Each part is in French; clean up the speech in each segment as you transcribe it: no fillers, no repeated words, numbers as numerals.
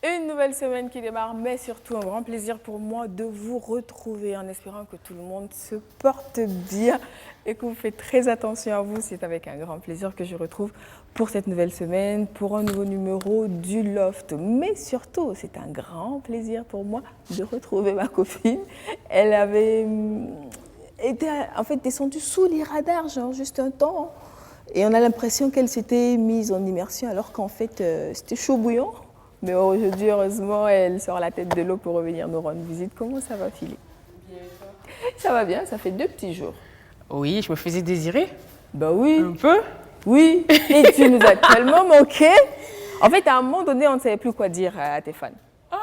Une nouvelle semaine qui démarre, mais surtout un grand plaisir pour moi de vous retrouver en espérant que tout le monde se porte bien et que vous faites très attention à vous. C'est avec un grand plaisir que je retrouve pour cette nouvelle semaine, pour un nouveau numéro du Loft. Mais surtout, c'est un grand plaisir pour moi de retrouver ma copine. Elle avait été en fait descendue sous les radars, genre juste un temps. Et on a l'impression qu'elle s'était mise en immersion alors qu'en fait, c'était chaud bouillant. Mais aujourd'hui, heureusement, elle sort la tête de l'eau pour revenir nous rendre visite. Comment ça va, Philippe? Bien, ça va bien, ça fait 2 petits jours. Oui, je me faisais désirer. Bah oui. Un peu? Oui, et tu nous as tellement manqué. En fait, à un moment donné, on ne savait plus quoi dire à tes fans. Oh,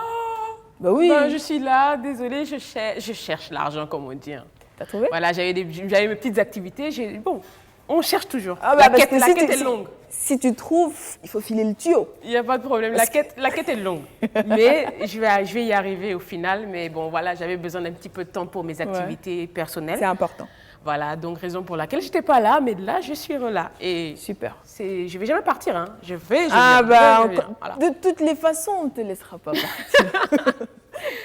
bah oui. Ben, je suis là, désolée, je cherche l'argent, comme on dit. T'as trouvé? Voilà, j'avais mes petites activités. Bon, on cherche toujours. Ah bah, la quête est longue. Si tu trouves, il faut filer le tuyau. Il n'y a pas de problème, la quête est longue. Mais je vais y arriver au final. Mais bon, voilà, j'avais besoin d'un petit peu de temps pour mes activités personnelles. C'est important. Voilà, donc raison pour laquelle je n'étais pas là, mais là, je suis là. Et super. Je ne vais jamais partir, hein. Je viens. Voilà. De toutes les façons, on ne te laissera pas partir.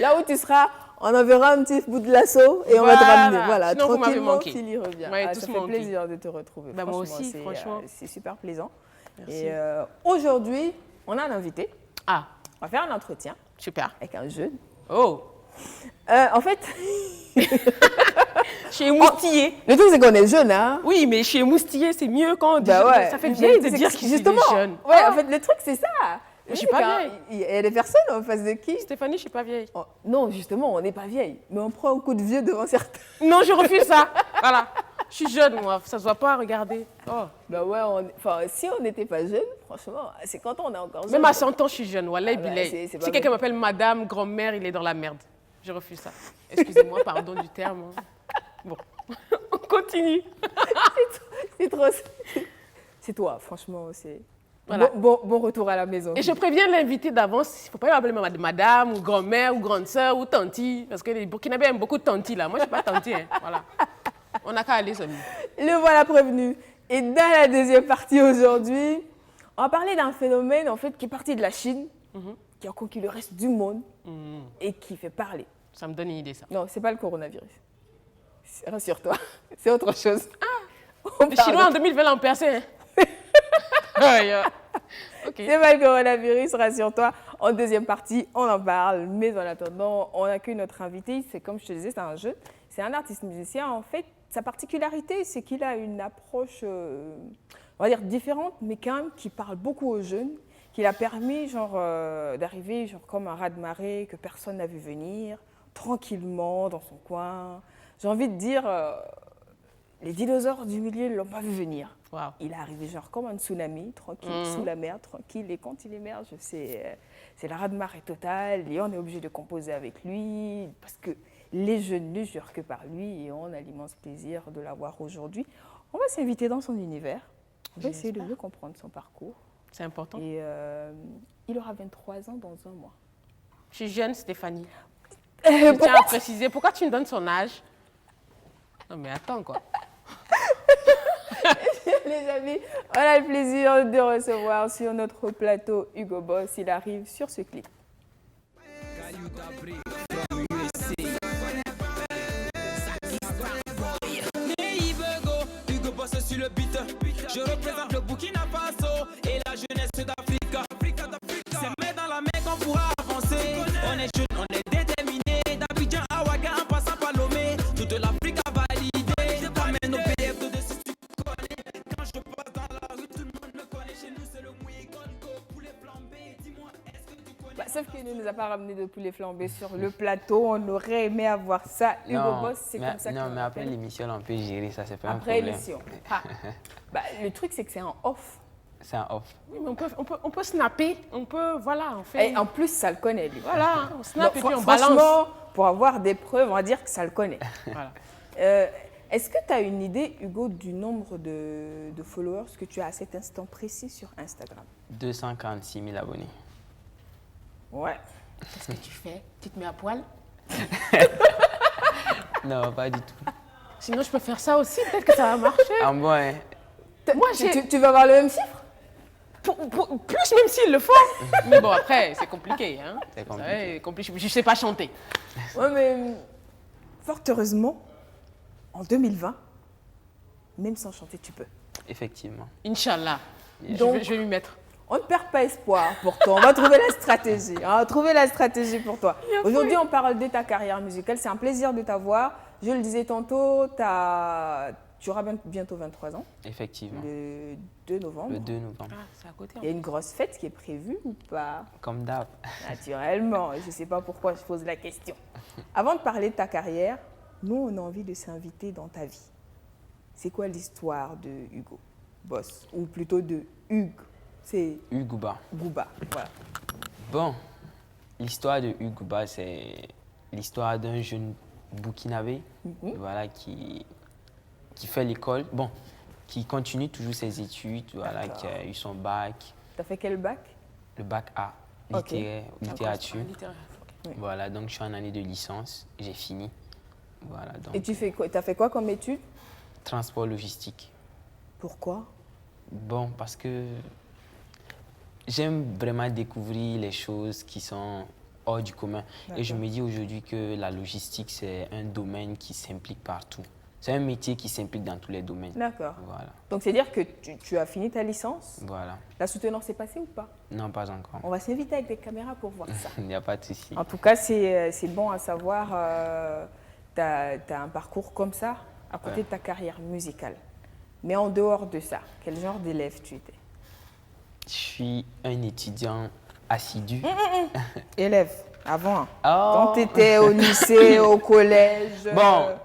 Là où tu seras, on enverra un petit bout de lasso et on va te ramener. Voilà, sinon, tranquillement, Philly revient. Ouais, ça fait plaisir de te retrouver. Bah, moi aussi, franchement. C'est super plaisant. Merci. Et aujourd'hui, on a un invité. Ah. On va faire un entretien. Super. Avec un jeune. Oh. En fait... Chez Moustillé. Le truc, c'est qu'on est jeune, hein. Oui, mais chez Moustillé, c'est mieux quand on dit ça fait vieille de dire qu'il est jeune. Ouais, en fait, le truc, c'est ça. Je suis pas vieille. Il y a des personnes en face de qui... Stéphanie, je suis pas vieille. Oh, non, justement, on n'est pas vieille. Mais on prend un coup de vieux devant certains. Non, je refuse ça. Voilà. Je suis jeune, moi. Ça se voit pas, regardez. Oh. Bah ouais, si on n'était pas jeune, franchement, c'est quand on est encore jeune. Même à 100 ans, je suis jeune. Wallah, bilay. Si quelqu'un m'appelle madame, grand-mère, il est dans la merde. Je refuse ça. Excusez-moi, pardon du terme. Bon, on continue. C'est toi, franchement, c'est... Voilà. Bon retour à la maison. Et je préviens l'invité d'avance, il ne faut pas m'appeler madame ou grand-mère ou grande sœur ou tantie, parce que les Burkinabés aiment beaucoup tantie là. Moi, je ne suis pas tantie, hein. Voilà. On n'a qu'à aller seulement. Le voilà prévenu. Et dans la deuxième partie aujourd'hui, on va parler d'un phénomène en fait qui est parti de la Chine, qui a conquis le reste du monde et qui fait parler. Ça me donne une idée, ça. Non, c'est pas le coronavirus. Rassure-toi, c'est autre chose. Les Chinois en 2020 l'ont percé. Hein. Okay. C'est pas le coronavirus, rassure-toi. En deuxième partie, on en parle. Mais en attendant, on accueille notre invité. C'est comme je te disais, c'est un jeune. C'est un artiste musicien. En fait, sa particularité, c'est qu'il a une approche, on va dire différente, mais quand même qui parle beaucoup aux jeunes, qui l'a permis d'arriver comme un raz-de-marée que personne n'a vu venir, tranquillement dans son coin. J'ai envie de dire, les dinosaures du milieu ne l'ont pas vu venir. Wow. Il est arrivé comme un tsunami, tranquille, sous la mer, tranquille. Et quand il émerge, c'est la raz-de-marée totale. Et on est obligé de composer avec lui parce que les jeunes ne jurent que par lui. Et on a l'immense plaisir de l'avoir aujourd'hui. On va s'inviter dans son univers. On va essayer de mieux comprendre son parcours. C'est important. Et il aura 23 ans dans un mois. Je suis jeune, Stéphanie. Je tiens à préciser. Pourquoi tu me donnes son âge? Non, mais attends, quoi. Les amis, on a le plaisir de recevoir sur notre plateau Hugo Boss. Il arrive sur ce clip. Hugo Boss sur le beat. Je représente le Burkina Faso et la jeunesse d'Afrique. C'est main dans la main qu'on pourra avancer. On est jeunes, on est déterminés. D'Abidjan à Ouaga en passant par Lomé. Toute l'Afrique a validé. Je t'amène au PF de dessus. Quand je passe dans la rue, tout le monde me connaît. Chez nous, c'est le mouillé Gongo, poulet flambé. Dis-moi, est-ce que tu connais? Sauf qu'il ne nous a pas ramené de poulet flambé sur le plateau. On aurait aimé avoir ça. Hugo Boss, c'est comme ça. Non, mais après l'émission, on peut gérer ça, c'est pas un après problème. l'émission. Le truc, c'est que c'est en off. C'est un off. Oui, mais on peut snapper. On peut, voilà, on fait. Et en plus, ça le connaît, lui. Voilà, on snap et puis on franchement, balance. pour avoir des preuves, on va dire que ça le connaît. Voilà. Est-ce que tu as une idée, Hugo, du nombre de followers que tu as à cet instant précis sur Instagram? 246 000 abonnés. Ouais. Qu'est-ce que tu fais? Tu te mets à poil? Non, pas du tout. Sinon, je peux faire ça aussi. Peut-être que ça va marcher. En bon, hein. Moi, tu vas avoir le même chiffre? plus même s'ils le font. Mais bon, après, c'est compliqué. Hein. C'est compliqué. C'est compliqué. Je ne sais pas chanter. Ouais, mais fort heureusement, en 2020, même sans chanter, tu peux. Effectivement. Inch'Allah. Donc- Je vais m'y mettre. On ne perd pas espoir pour toi. On va trouver la stratégie. On va trouver la stratégie pour toi. Aujourd'hui, on parle de ta carrière musicale. C'est un plaisir de t'avoir. Je le disais tantôt, tu auras bientôt 23 ans, Effectivement. le 2 novembre. Le 2 novembre. Ah, c'est à côté. Il y a une grosse fête qui est prévue ou pas? Comme d'hab. Naturellement. Je ne sais pas pourquoi je pose la question. Avant de parler de ta carrière, nous, on a envie de s'inviter dans ta vie. C'est quoi l'histoire de Hugo Boss? Ou plutôt de Hugues? C'est Huguba. Gouba. Voilà. Bon, l'histoire de Huguba, c'est l'histoire d'un jeune Burkinabé voilà, qui fait l'école, bon, qui continue toujours ses études, voilà, qui a eu son bac, T'as fait quel bac? le bac A, Ok. littérature. Littéraire. Ok. Voilà, donc je suis en année de licence, j'ai fini. Voilà, donc Et tu fais quoi? T'as fait quoi comme étude? transport logistique. Pourquoi? Bon, parce que j'aime vraiment découvrir les choses qui sont hors du commun. Et je me dis aujourd'hui que la logistique, c'est un domaine qui s'implique partout. C'est un métier qui s'implique dans tous les domaines. D'accord. Voilà, Donc c'est-à-dire que tu as fini ta licence. voilà. La soutenance est passée ou pas? Non, pas encore. On va s'inviter avec des caméras pour voir ça. Il n'y a pas de souci. En tout cas, c'est bon à savoir. Tu as un parcours comme ça à côté de ta carrière musicale. Mais en dehors de ça, quel genre d'élève tu étais? Je suis un étudiant assidu. Élève, avant. Oh. Quand tu étais au lycée, au collège. Bon.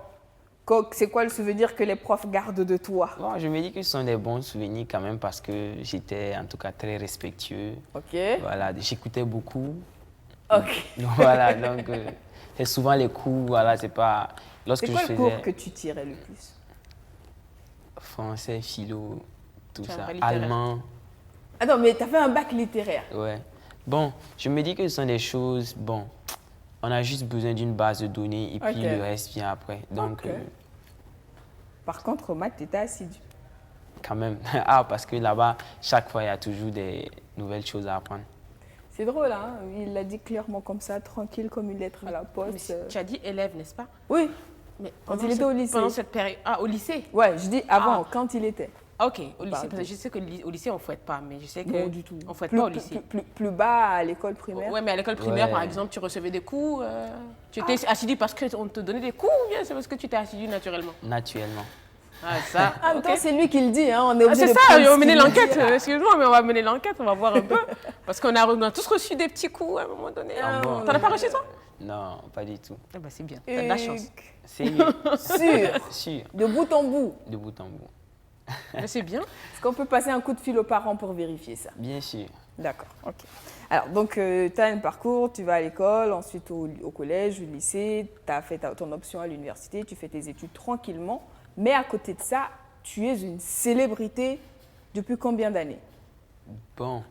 C'est quoi le souvenir que les profs gardent de toi? Bon, je me dis que ce sont des bons souvenirs quand même parce que j'étais en tout cas très respectueux. Ok. Voilà, j'écoutais beaucoup. Ok. Voilà, donc c'est souvent les cours, voilà, c'est pas... Lorsque C'est quoi je le faisais cours que tu tirais le plus? français, philo, tout Tu as un ça, vrai littéraire. allemand, Ah non, mais tu as fait un bac littéraire. ouais. Bon, je me dis que ce sont des choses, bon, on a juste besoin d'une base de données et puis Ok. le reste vient après. Donc, Ok. Par contre, au maths, tu étais assidu. quand même, ah, parce que là-bas, chaque fois, il y a toujours des nouvelles choses à apprendre. C'est drôle, hein? Il l'a dit clairement comme ça, tranquille comme une lettre à la Mais poste. tu as dit élève, n'est-ce pas? Oui, Mais Quand pendant il était au lycée. Pendant cette période. Ah, au lycée? ouais, je dis avant, Ah. quand il était. Ok, au lycée. Bah, Parce que je sais qu'au lycée, on ne fouette pas, mais je sais que. Non, du tout. On ne fouette Plus, pas au plus- lycée. plus bas à l'école primaire. Ouais, mais à l'école primaire, Ouais. par exemple, tu recevais des cours. Tu étais assidu parce qu'on te donnait des cours ou bien c'est parce que tu étais assidu naturellement? Naturellement. Ah, ça. En même ok. temps, c'est lui qui le dit, hein? On est Ah, obligé c'est de ça, prendre on va ce mener qu'il l'enquête. dit. Excuse-moi, mais on va mener l'enquête, on va voir un peu. Parce on a tous reçu des petits coups à un moment donné. Ah, bon. T'en as pas reçu, toi? Non, pas du tout. Ah, bah, c'est bien, t'as de la chance. C'est Sûr, sûr, de bout en bout. de bout en bout. Mais c'est bien. Est-ce qu'on peut passer un coup de fil aux parents pour vérifier ça? Bien sûr. D'accord, ok. Alors, donc, tu as un parcours, tu vas à l'école, ensuite au collège, au lycée, tu as fait ton option à l'université, tu fais tes études tranquillement. Mais à côté de ça, tu es une célébrité depuis combien d'années? Bon,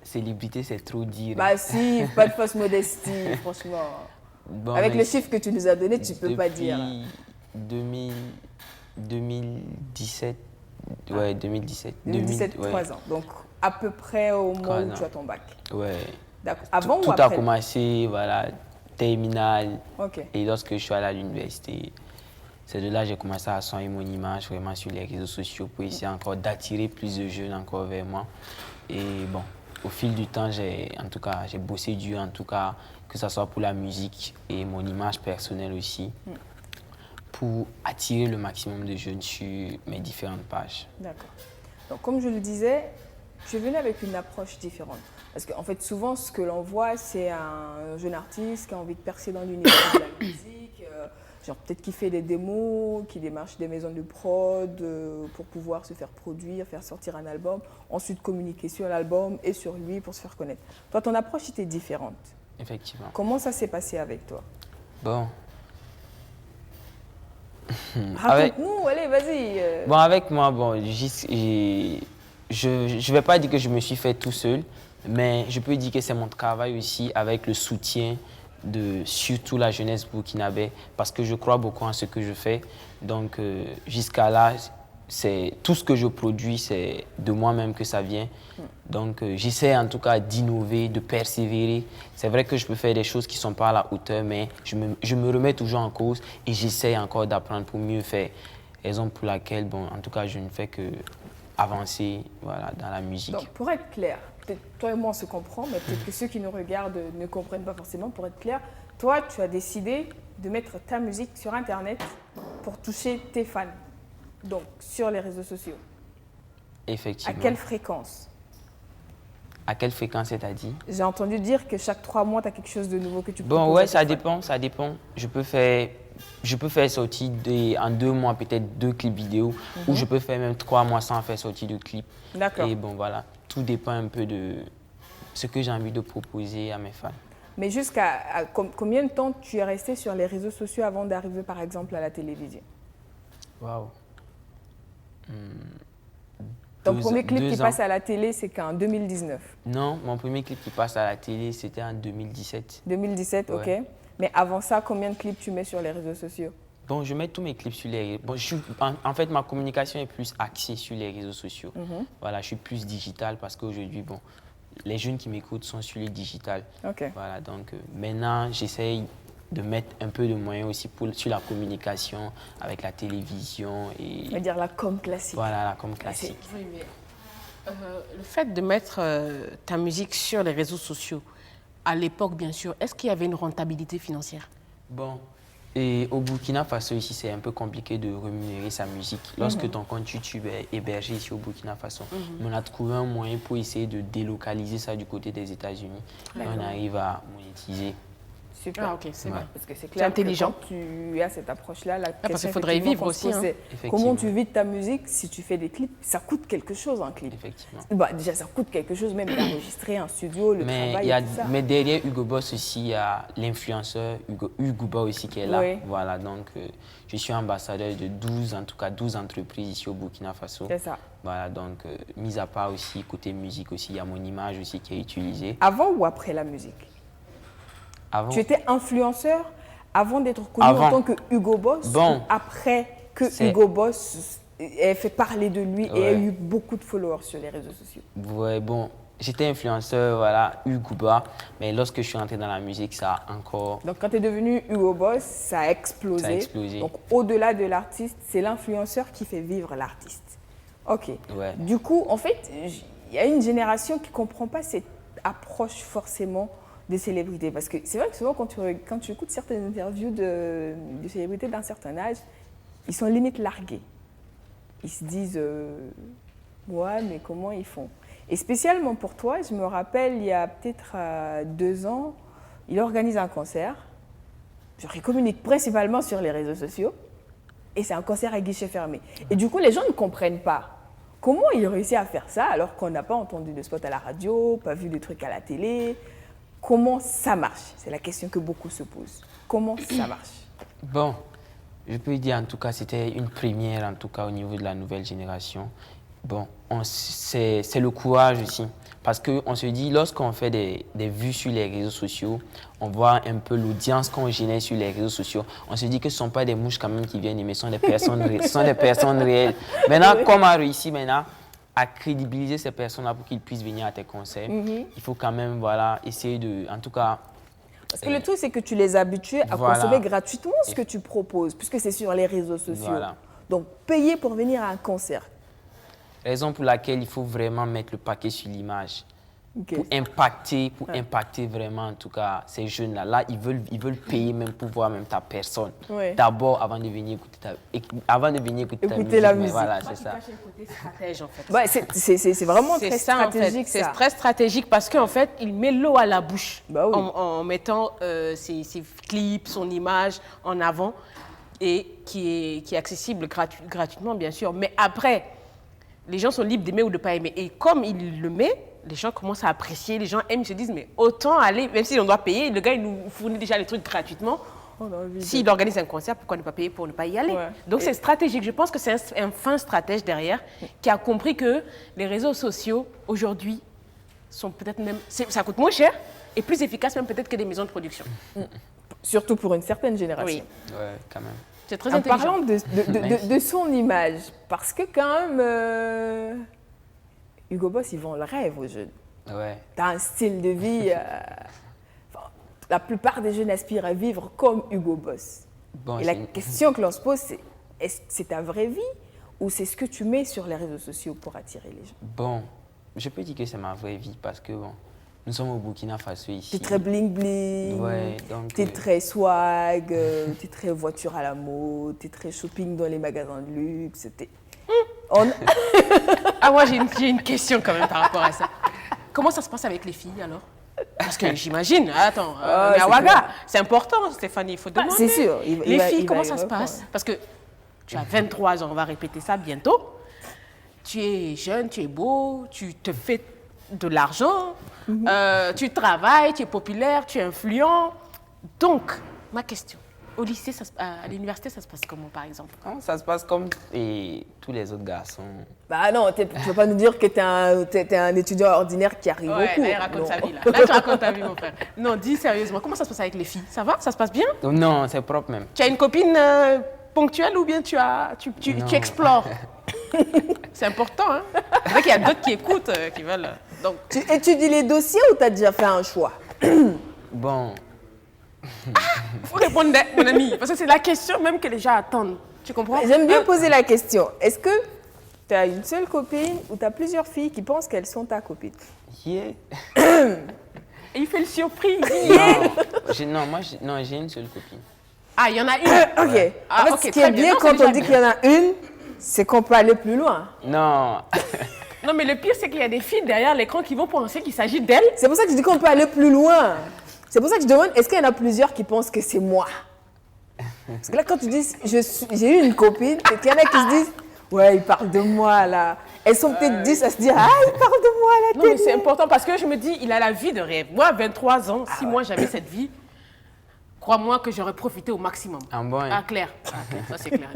célébrité, c'est trop dire. Bah si, pas de fausse modestie, franchement. Bon, Avec mais le chiffre que tu nous as donné, tu peux pas dire. Depuis 2017, ouais, 2017. 2017, ouais. 3 ans. Donc, à peu près au moment 3 où ans. tu as ton bac. Ouais. D'accord. Avant Tout ou a après? commencé, voilà, terminale. Ok. Et lorsque je suis allé à l'université, c'est de là que j'ai commencé à soigner mon image vraiment sur les réseaux sociaux pour essayer encore d'attirer plus de jeunes encore vers moi. Et bon, au fil du temps, j'ai bossé dur, en tout cas, que ce soit pour la musique et mon image personnelle aussi, pour attirer le maximum de jeunes sur mes différentes pages. D'accord. Donc, comme je le disais, tu es venu avec une approche différente. Parce qu'en fait, souvent, ce que l'on voit, c'est un jeune artiste qui a envie de percer dans l'univers de la musique, genre peut-être qui fait des démos, qui démarche des maisons de prod pour pouvoir se faire produire, faire sortir un album, ensuite communiquer sur l'album et sur lui pour se faire connaître. Toi, ton approche était différente. Effectivement. Comment ça s'est passé avec toi? Bon. Raconte-nous, allez, vas-y. Bon, avec moi, bon, je vais pas dire que je me suis fait tout seul, mais je peux dire que c'est mon travail aussi avec le soutien de surtout la jeunesse burkinabé, parce que je crois beaucoup en ce que je fais. Donc, jusqu'à là, c'est tout ce que je produis, c'est de moi-même que ça vient. Donc, j'essaie en tout cas d'innover, de persévérer. C'est vrai que je peux faire des choses qui ne sont pas à la hauteur, mais je me remets toujours en cause et j'essaie encore d'apprendre pour mieux faire. Raison pour laquelle, bon, en tout cas, je ne fais que avancer, voilà, dans la musique. Donc, pour être clair, peut-être toi et moi on se comprend, mais peut-être que ceux qui nous regardent ne comprennent pas forcément. Pour être clair, toi, tu as décidé de mettre ta musique sur Internet pour toucher tes fans, donc sur les réseaux sociaux. Effectivement. À quelle fréquence? À quelle fréquence, c'est-à-dire? J'ai entendu dire que chaque 3 mois, tu as quelque chose de nouveau que tu Bon, proposes ouais, à tes ça fans. dépend, ça dépend. Je peux faire sortir en 2 mois peut-être 2 clips vidéo, ou je peux faire même 3 mois sans faire sortir de clips. D'accord. Et bon, voilà, tout dépend un peu de ce que j'ai envie de proposer à mes fans. Mais jusqu'à combien de temps tu es resté sur les réseaux sociaux avant d'arriver par exemple à la télévision? Waouh. Ton premier clip qui ans. passe à la télé, c'est qu'en 2019. Non, mon premier clip qui passe à la télé, c'était en 2017. 2017, Ouais. ok. Mais avant ça, combien de clips tu mets sur les réseaux sociaux? Bon, je mets tous mes clips sur les... Bon, en fait, ma communication est plus axée sur les réseaux sociaux. Voilà, je suis plus digital parce qu'aujourd'hui, bon, les jeunes qui m'écoutent sont sur le digital. Ok. Voilà, donc maintenant, j'essaye de mettre un peu de moyens aussi sur la communication avec la télévision et On va dire la com classique. voilà, comme classique. Oui, mais le fait de mettre ta musique sur les réseaux sociaux, à l'époque, bien sûr, est-ce qu'il y avait une rentabilité financière? Bon, et au Burkina Faso, ici, c'est un peu compliqué de rémunérer sa musique. Lorsque ton compte YouTube est hébergé ici au Burkina Faso, on a trouvé un moyen pour essayer de délocaliser ça du côté des États-Unis. On arrive à monétiser. Super. Ah, ok, c'est Ouais. vrai. Parce que c'est clair intelligent. que quand tu as cette approche-là, la parce question qu'il faudrait y effectivement, vivre qu'on se aussi, pose, hein. c'est Effectivement. comment tu vis de ta musique si tu fais des clips? Ça coûte quelque chose un clip. Effectivement. Bah, déjà, ça coûte quelque chose même d'enregistrer un studio, le travail et tout ça. Mais derrière Hugo Boss aussi, il y a l'influenceur Hugo Boss aussi qui est là. Oui. Voilà, donc je suis ambassadeur de 12 entreprises ici au Burkina Faso. C'est ça. Voilà, donc mis à part aussi, côté musique aussi, il y a mon image aussi qui est utilisée. Avant ou après la musique? Avant, Tu étais influenceur avant d'être connu Avant. en tant que Hugo Boss Bon. ou après que C'est- Hugo Boss ait fait parler de lui et ait Ouais. eu beaucoup de followers sur les réseaux sociaux? ouais, bon, j'étais influenceur, voilà, Hugo Boss, mais lorsque je suis entré dans la musique, ça a encore... Donc, quand tu es devenu Hugo Boss, ça a explosé. Ça a explosé. Donc, au-delà de l'artiste, c'est l'influenceur qui fait vivre l'artiste. OK. Ouais. Du coup, en fait, il y a une génération qui ne comprend pas cette approche forcément des célébrités. Parce que c'est vrai que souvent, quand tu écoutes certaines interviews de célébrités d'un certain âge, ils sont limite largués. Ils se disent ouais, mais comment ils font? Et spécialement pour toi, je me rappelle, il y a peut-être 2 ans, il organise un concert. Genre, il communique principalement sur les réseaux sociaux. Et c'est un concert à guichet fermé. Et du coup, les gens ne comprennent pas. Comment il réussit à faire ça alors qu'on n'a pas entendu de spot à la radio, pas vu de trucs à la télé? Comment ça marche? C'est la question que beaucoup se posent. Comment ça marche? Bon, je peux dire en tout cas, c'était une première en tout cas au niveau de la nouvelle génération. Bon, c'est le courage aussi. Parce qu'on se dit, lorsqu'on fait des vues sur les réseaux sociaux, on voit un peu l'audience qu'on génère sur les réseaux sociaux. On se dit que ce ne sont pas des mouches quand même qui viennent, mais ce sont des personnes, ce sont des personnes réelles. Maintenant, comme on a réussi maintenant à crédibiliser ces personnes-là pour qu'ils puissent venir à tes concerts, il faut quand même voilà, essayer de, en tout cas... Parce que le truc, c'est que tu les habitues à Voilà. consommer gratuitement ce que tu proposes, puisque c'est sur les réseaux sociaux. Voilà. Donc, payer pour venir à un concert. Raison pour laquelle il faut vraiment mettre le paquet sur l'image. Ok. Pour impacter vraiment en tout cas ces jeunes-là. Là, ils veulent payer même pour voir même ta personne. Ouais. D'abord, avant de venir écouter ta Écouter musique. la mais musique. Voilà, c'est ça. Stratège, en fait. Bah, c'est vraiment C'est très ça, en fait. stratégique, C'est ça. très stratégique parce qu'en fait, il met l'eau à la bouche Bah oui. en mettant ses clips, son image en avant et qui est accessible gratuitement, bien sûr. Mais après, les gens sont libres d'aimer ou de ne pas aimer. Et comme il le met, les gens commencent à apprécier, les gens aiment, ils se disent, mais autant aller, même si on doit payer, le gars, il nous fournit déjà les trucs gratuitement. On a envie de- S'il organise un concert, pourquoi ne pas payer pour ne pas y aller? Ouais. Donc Et- c'est stratégique. Je pense que c'est un fin stratège derrière qui a compris que les réseaux sociaux, aujourd'hui, sont peut-être même... Ça coûte moins cher et plus efficace même peut-être que des maisons de production. Surtout pour une certaine génération. Oui. Ouais, quand même. Tu es très En intelligent. parlant de son image, parce que quand même, Hugo Boss, il vend le rêve aux jeunes. Ouais. Tu as un style de vie. Enfin, la plupart des jeunes aspirent à vivre comme Hugo Boss. Bon, Et la c'est- question que l'on se pose, c'est est-ce que c'est ta vraie vie ou c'est ce que tu mets sur les réseaux sociaux pour attirer les gens? Bon, je peux dire que c'est ma vraie vie parce que bon, nous sommes au Burkina Faso ici. Tu es très bling-bling, Ouais, donc, tu es très swag, tu es très voiture à la mode, tu es très shopping dans les magasins de luxe. Ah, moi, j'ai une question quand même par rapport à ça. Comment ça se passe avec les filles alors? Parce que j'imagine, attends, Ah, mais c'est à Ouaga, clair. c'est important, Stéphanie, il faut demander. c'est sûr, Les filles, comment y ça se répondre. passe? Parce que tu as 23 ans, on va répéter ça bientôt. Tu es jeune, tu es beau, tu te fais de l'argent, tu travailles, tu es populaire, tu es influent. Donc, ma question, au lycée, à l'université, ça se passe comment par exemple? non, ça se passe comme et tous les autres garçons. Bah non, tu ne peux pas nous dire que tu es un étudiant ordinaire qui arrive Ouais, au cours. là, il raconte Non. sa vie, là. Là, tu racontes ta vie, mon frère. Non, dis sérieusement, comment ça se passe avec les filles? Ça va? Ça se passe bien? Donc, non, c'est propre même. Tu as une copine ponctuelle ou bien tu Non. explores? C'est important, hein? C'est vrai qu'il y a d'autres qui écoutent, qui veulent. Donc, Tu étudies les dossiers ou tu as déjà fait un choix? Bon, faut répondre, mon ami, parce que c'est la question même que les gens attendent. Tu comprends? J'aime bien poser la question. Est-ce que tu as une seule copine ou tu as plusieurs filles qui pensent qu'elles sont ta copine? yeah. Et il fait le surpris. Non, j'ai une seule copine. Ah, il y en a une. Ok. Ah, En fait, ok, ce qui très est bien. bien Non, c'est quand déjà on dit qu'il y en a une, c'est qu'on peut aller plus loin. Non, Non, mais le pire, c'est qu'il y a des filles derrière l'écran qui vont penser qu'il s'agit d'elles. C'est pour ça que je dis qu'on peut aller plus loin. C'est pour ça que je demande, est-ce qu'il y en a plusieurs qui pensent que c'est moi? Parce que là, quand tu dis, j'ai eu une copine, et qu'il y en a qui se disent, ouais, il parle de moi là. Elles sont peut-être 10 à se dire, ah, il parle de moi à la Non, mais télé. c'est important parce que je me dis, il a la vie de rêve. Moi, 23 ans, si moi j'avais cette vie, crois-moi que j'aurais profité au maximum. Ah bon, hein? Ah, clair. Ça, c'est clair.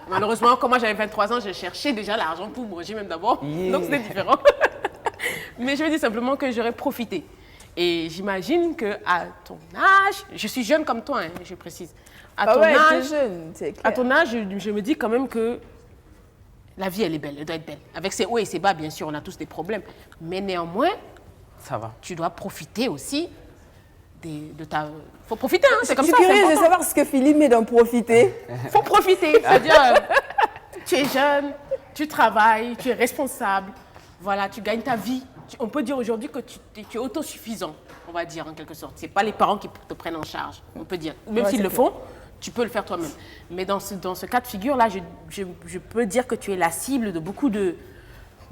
Malheureusement, quand moi j'avais 23 ans, je cherchais déjà l'argent pour manger même d'abord. Yeah. Donc, c'était différent. Mais je veux dire simplement que j'aurais profité. Et j'imagine qu'à ton âge, je suis jeune comme toi, hein, je précise. À Ah ton ouais, t'es âge, jeune, c'est clair. à ton âge, je me dis quand même que la vie, elle est belle, elle doit être belle. Avec ses hauts et ses bas, bien sûr, on a tous des problèmes. Mais néanmoins, ça va. tu dois profiter aussi de ta... faut profiter, hein, c'est comme Je ça, suis c'est curieuse de important. savoir ce que Philippe met d'en profiter. Faut profiter, c'est-à-dire, tu es jeune, tu travailles, tu es responsable, voilà, tu gagnes ta vie. On peut dire aujourd'hui que tu es autosuffisant, on va dire en quelque sorte. C'est pas les parents qui te prennent en charge, on peut dire. Même Ouais, s'ils c'est le clair. font, tu peux le faire toi-même. Mais dans ce cas de figure-là, je peux dire que tu es la cible de beaucoup de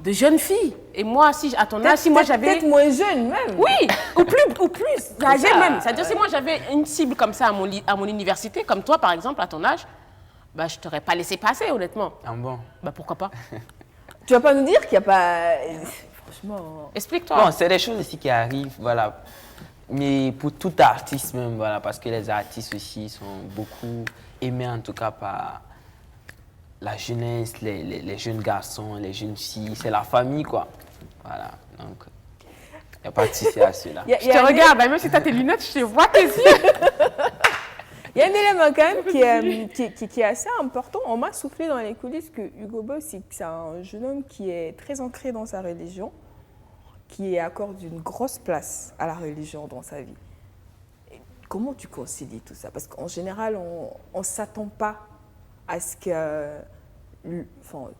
jeunes filles. Et moi, à ton âge, si moi j'avais... Peut-être moins jeune même. Oui, ou plus âgé ça, même. C'est-à-dire, si moi j'avais une cible comme ça à mon université, comme toi par exemple, à ton âge, bah, je ne t'aurais pas laissé passer, honnêtement. Ah bon. Bah, pourquoi pas? Tu vas pas nous dire qu'il n'y a pas... Franchement... Explique-toi. Bon, c'est des choses aussi qui arrivent, voilà. Mais pour tout artiste même, voilà, parce que les artistes aussi sont beaucoup aimés en tout cas par la jeunesse, les jeunes garçons, les jeunes filles, c'est la famille quoi. Voilà, donc il n'y a pas de souci à cela. Je te regarde, même si tu as tes lunettes, je te vois tes yeux. Il y a un élément quand même qui est assez important. On m'a soufflé dans les coulisses que Hugo Boss, c'est un jeune homme qui est très ancré dans sa religion, qui accorde une grosse place à la religion dans sa vie. Et comment tu concilies tout ça? Parce qu'en général, on ne s'attend pas à ce que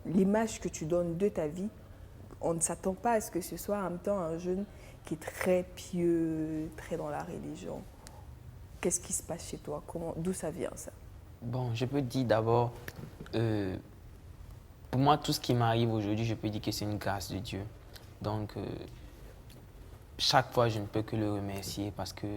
l'image que tu donnes de ta vie, on ne s'attend pas à ce que ce soit en même temps un jeune qui est très pieux, très dans la religion. Qu'est-ce qui se passe chez toi? D'où ça vient ça? Bon, je peux dire d'abord, pour moi, tout ce qui m'arrive aujourd'hui, je peux dire que c'est une grâce de Dieu. Donc, chaque fois, je ne peux que le remercier parce que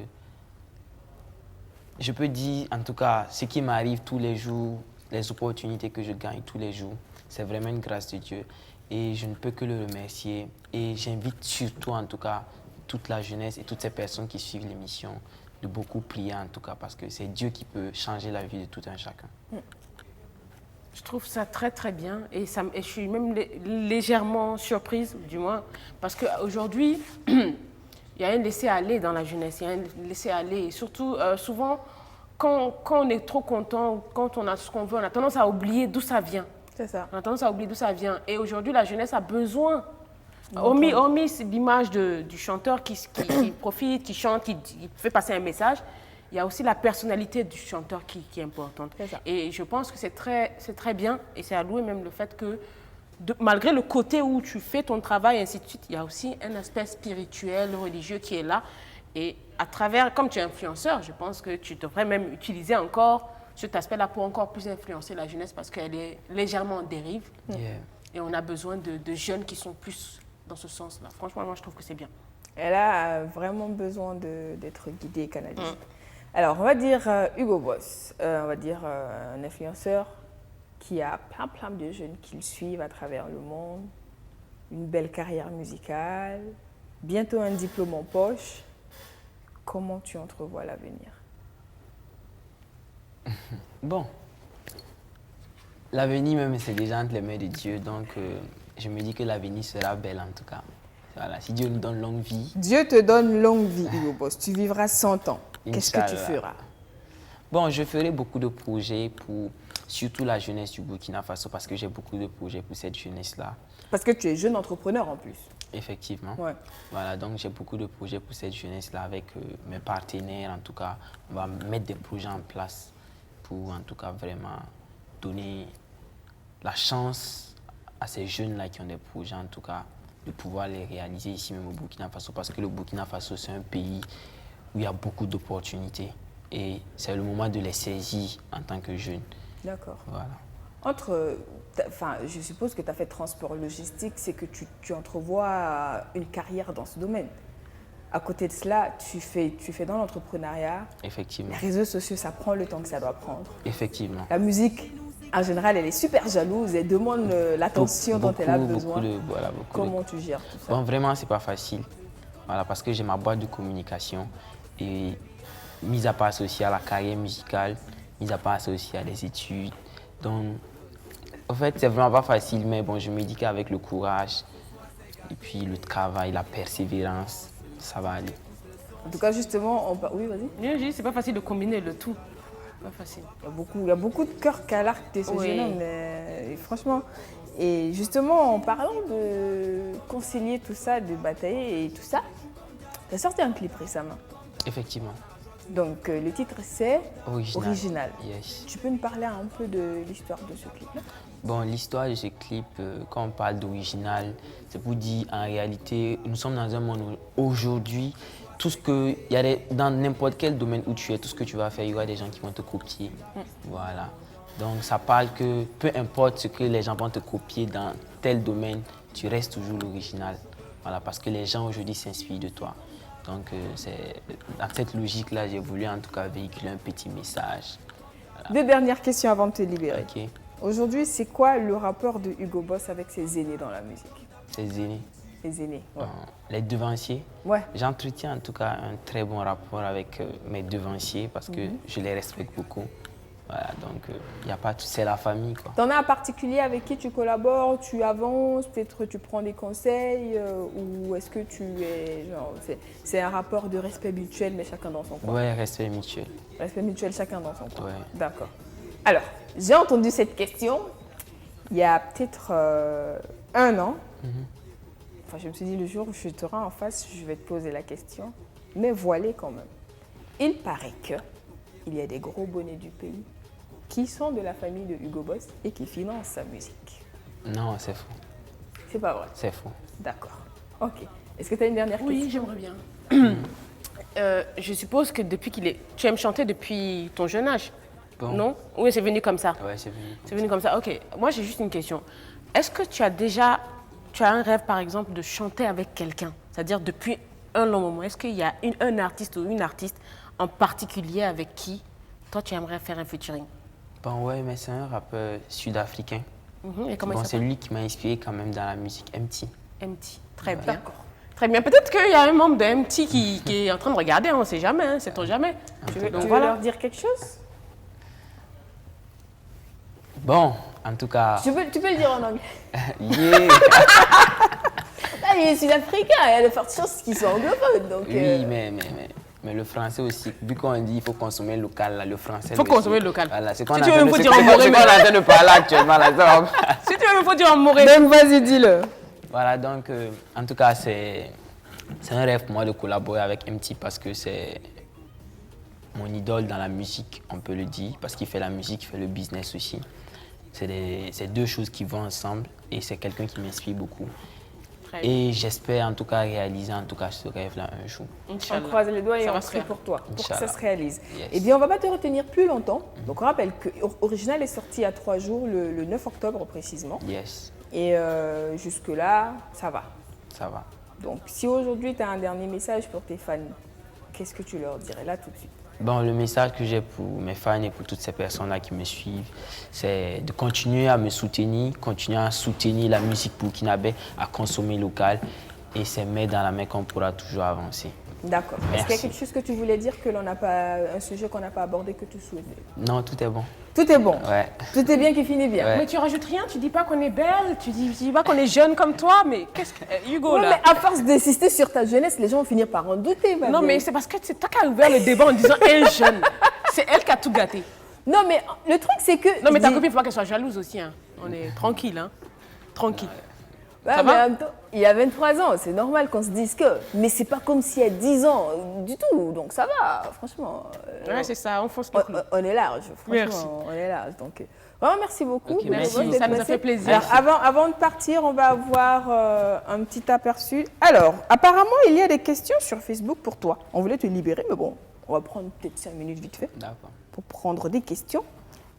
je peux dire, en tout cas, ce qui m'arrive tous les jours, les opportunités que je gagne tous les jours, c'est vraiment une grâce de Dieu. Et je ne peux que le remercier. Et j'invite surtout, en tout cas, toute la jeunesse et toutes ces personnes qui suivent l'émission de beaucoup prier, en tout cas, parce que c'est Dieu qui peut changer la vie de tout un chacun. Je trouve ça très très bien et je suis même légèrement surprise, du moins, parce qu'aujourd'hui, il y a un laisser-aller dans la jeunesse, il y a un laisser-aller. Et surtout, souvent, quand on est trop content, quand on a ce qu'on veut, on a tendance à oublier d'où ça vient. C'est ça. On a tendance à oublier d'où ça vient. Et aujourd'hui, la jeunesse a besoin, hormis l'image du chanteur qui profite, qui chante, qui fait passer un message, il y a aussi la personnalité du chanteur qui est importante. C'est ça. Et je pense que c'est très bien, et c'est à louer même le fait que, malgré le côté où tu fais ton travail, et ainsi de suite, il y a aussi un aspect spirituel, religieux qui est là. Et à travers, comme tu es influenceur, je pense que tu devrais même utiliser encore cet aspect-là pour encore plus influencer la jeunesse parce qu'elle est légèrement en dérive. Yeah. Et on a besoin de jeunes qui sont plus dans ce sens-là. Franchement, moi, je trouve que c'est bien. Elle a vraiment besoin d'être guidée et canalisée. Alors, on va dire Hugo Boss, on va dire un influenceur qui a plein de jeunes qui le suivent à travers le monde, une belle carrière musicale, bientôt un diplôme en poche. Comment tu entrevois l'avenir? Bon, l'avenir même, c'est déjà entre les mains de Dieu, donc je me dis que l'avenir sera belle en tout cas. Voilà, si Dieu nous donne longue vie. Dieu te donne longue vie, Hugo Boss. Tu vivras 100 ans. Qu'est-ce que tu feras? Bon, je ferai beaucoup de projets pour surtout la jeunesse du Burkina Faso parce que j'ai beaucoup de projets pour cette jeunesse-là. Parce que tu es jeune entrepreneur en plus. Effectivement. Ouais. Voilà, donc j'ai beaucoup de projets pour cette jeunesse-là avec mes partenaires. En tout cas, on va mettre des projets en place pour en tout cas vraiment donner la chance à ces jeunes-là qui ont des projets, en tout cas, de pouvoir les réaliser ici même au Burkina Faso. Parce que le Burkina Faso, c'est un pays où il y a beaucoup d'opportunités. Et c'est le moment de les saisir en tant que jeune. D'accord. Voilà. Je suppose que tu as fait transport logistique, c'est que tu entrevois une carrière dans ce domaine. À côté de cela, tu fais dans l'entrepreneuriat. Effectivement. Les réseaux sociaux, ça prend le temps que ça doit prendre. Effectivement. La musique, en général, elle est super jalouse, elle demande l'attention dont elle a besoin. Comment tu gères tout ça? Bon, vraiment, c'est pas facile. Voilà, parce que j'ai ma boîte de communication et mis à part ça aussi à la carrière musicale, mis à part ça aussi à des études. Donc, en fait, c'est vraiment pas facile, mais bon, je me dis qu'avec le courage et puis le travail, la persévérance, ça va aller. En tout cas, justement, oui, vas-y. C'est pas facile de combiner le tout. Pas facile. Il y a beaucoup de cœur qu'à l'arc de ce jeune homme, mais franchement. Et justement, en parlant de concilier tout ça, de batailler et tout ça, tu as sorti un clip récemment. Effectivement. Donc, le titre, c'est Original. Yes. Tu peux me parler un peu de l'histoire de ce clip-là? Bon, l'histoire de ce clip, quand on parle d'original, c'est pour dire, en réalité, nous sommes dans un monde où aujourd'hui, dans n'importe quel domaine où tu es, tout ce que tu vas faire, il y aura des gens qui vont te copier. Voilà. Donc, ça parle que peu importe ce que les gens vont te copier dans tel domaine, tu restes toujours l'original. Voilà, parce que les gens aujourd'hui s'inspirent de toi. Donc, dans cette logique-là, j'ai voulu en tout cas véhiculer un petit message. Voilà. 2 dernières questions avant de te libérer. Okay. Aujourd'hui, c'est quoi le rapport de Hugo Boss avec ses aînés dans la musique? Ses aînés? Les aînés, ouais. Les devanciers? Ouais. J'entretiens en tout cas un très bon rapport avec mes devanciers parce que je les respecte beaucoup. Voilà, donc il n'y a pas tout, c'est la famille, quoi. T'en as un particulier avec qui tu collabores, tu avances, peut-être tu prends des conseils ou est-ce que tu es genre c'est un rapport de respect mutuel mais chacun dans son coin? Ouais, respect mutuel. Respect mutuel, chacun dans son coin. Ouais. D'accord. Alors, j'ai entendu cette question il y a peut-être 1 an. Enfin, je me suis dit le jour où je te rends en face, je vais te poser la question, mais voilée quand même. Il paraît qu'il y a des gros bonnets du pays qui sont de la famille de Hugo Boss et qui financent sa musique. Non, c'est faux. C'est pas vrai? C'est faux. D'accord. Ok. Est-ce que tu as une dernière question? Oui, j'aimerais bien. Je suppose que tu aimes chanter depuis ton jeune âge, non? Oui, c'est venu comme ça. Ouais, c'est venu. C'est venu comme ça. Ok. Moi, j'ai juste une question. Est-ce que tu as un rêve, par exemple, de chanter avec quelqu'un? C'est-à-dire depuis un long moment. Est-ce qu'il y a un artiste ou une artiste en particulier avec qui toi tu aimerais faire un featuring? Bon, ouais, mais c'est un rappeur sud-africain. Et comment il c'est s'appelle? lui qui m'a inspiré quand même dans la musique, MT. MT, très bien. D'accord. Très bien. Peut-être qu'il y a un membre de MT qui est en train de regarder, on ne sait jamais, hein, sait-on jamais. Tu veux leur dire quelque chose? Bon, en tout cas... Tu peux le dire en anglais. Yeah. Là, il est sud-africain, il y a de fortes chances qu'ils soient anglophones. Donc, oui, Mais le français aussi, vu qu'on dit qu'il faut consommer local, là, le français. Il faut consommer local. Voilà, c'est Si tu veux, il faut dire en moré. C'est qu'on est en train de parler actuellement. Là, Si tu veux, il faut dire en moré. Donc, vas-y, dis-le. voilà, donc, en tout cas, c'est un rêve pour moi de collaborer avec MT parce que c'est mon idole dans la musique, on peut le dire, parce qu'il fait la musique, il fait le business aussi. C'est deux choses qui vont ensemble et c'est quelqu'un qui m'inspire beaucoup. Et j'espère en tout cas réaliser en tout cas ce rêve-là un jour. On croise les doigts et on prie pour toi, pour que ça se réalise. Yes. Eh bien, on ne va pas te retenir plus longtemps. Donc, on rappelle que Original est sorti il y a 3 jours, le 9 octobre précisément. Yes, Et jusque-là, ça va. ça va. Donc, si aujourd'hui tu as un dernier message pour tes fans, qu'est-ce que tu leur dirais là tout de suite? Bon, le message que j'ai pour mes fans et pour toutes ces personnes-là qui me suivent, c'est de continuer à me soutenir, continuer à soutenir la musique burkinabé, à consommer local. Et c'est main dans la main qu'on pourra toujours avancer. D'accord. Est-ce qu'il y a Merci. quelque chose que tu voulais dire, que l'on n'a pas, un sujet qu'on n'a pas abordé, que tu souhaitais? Non, tout est bon. Tout est bon. Ouais. Tout est bien qui finit bien. Ouais. Mais tu rajoutes rien, tu dis pas qu'on est belle, tu dis pas qu'on est jeune comme toi, mais qu'est-ce que. Hugo, Ouais, là. mais à force d'insister sur ta jeunesse, les gens vont finir par en douter. ma Non, vieille. mais c'est parce que c'est toi qui as ouvert le débat en disant un jeune. C'est elle qui a tout gâté. Non, mais le truc, c'est que. Non, mais ta copine, il faut pas qu'elle soit jalouse aussi. Hein. On est tranquille, hein. Tranquille. Ouais, Ça mais va en même temps, il y a 23 ans, c'est normal qu'on se dise que. Mais c'est pas comme s'il y a 10 ans du tout. Donc ça va, franchement. Ouais, c'est ça, on fonce le clou. On est large, franchement, Merci. on est large. Donc, vraiment, merci beaucoup. Ok, Hugo merci. Boss, d'être Ça nous a passé. fait plaisir. Alors, avant de partir, on va avoir un petit aperçu. Alors, apparemment, il y a des questions sur Facebook pour toi. On voulait te libérer, mais bon, on va prendre peut-être 5 minutes vite fait D'accord. pour prendre des questions.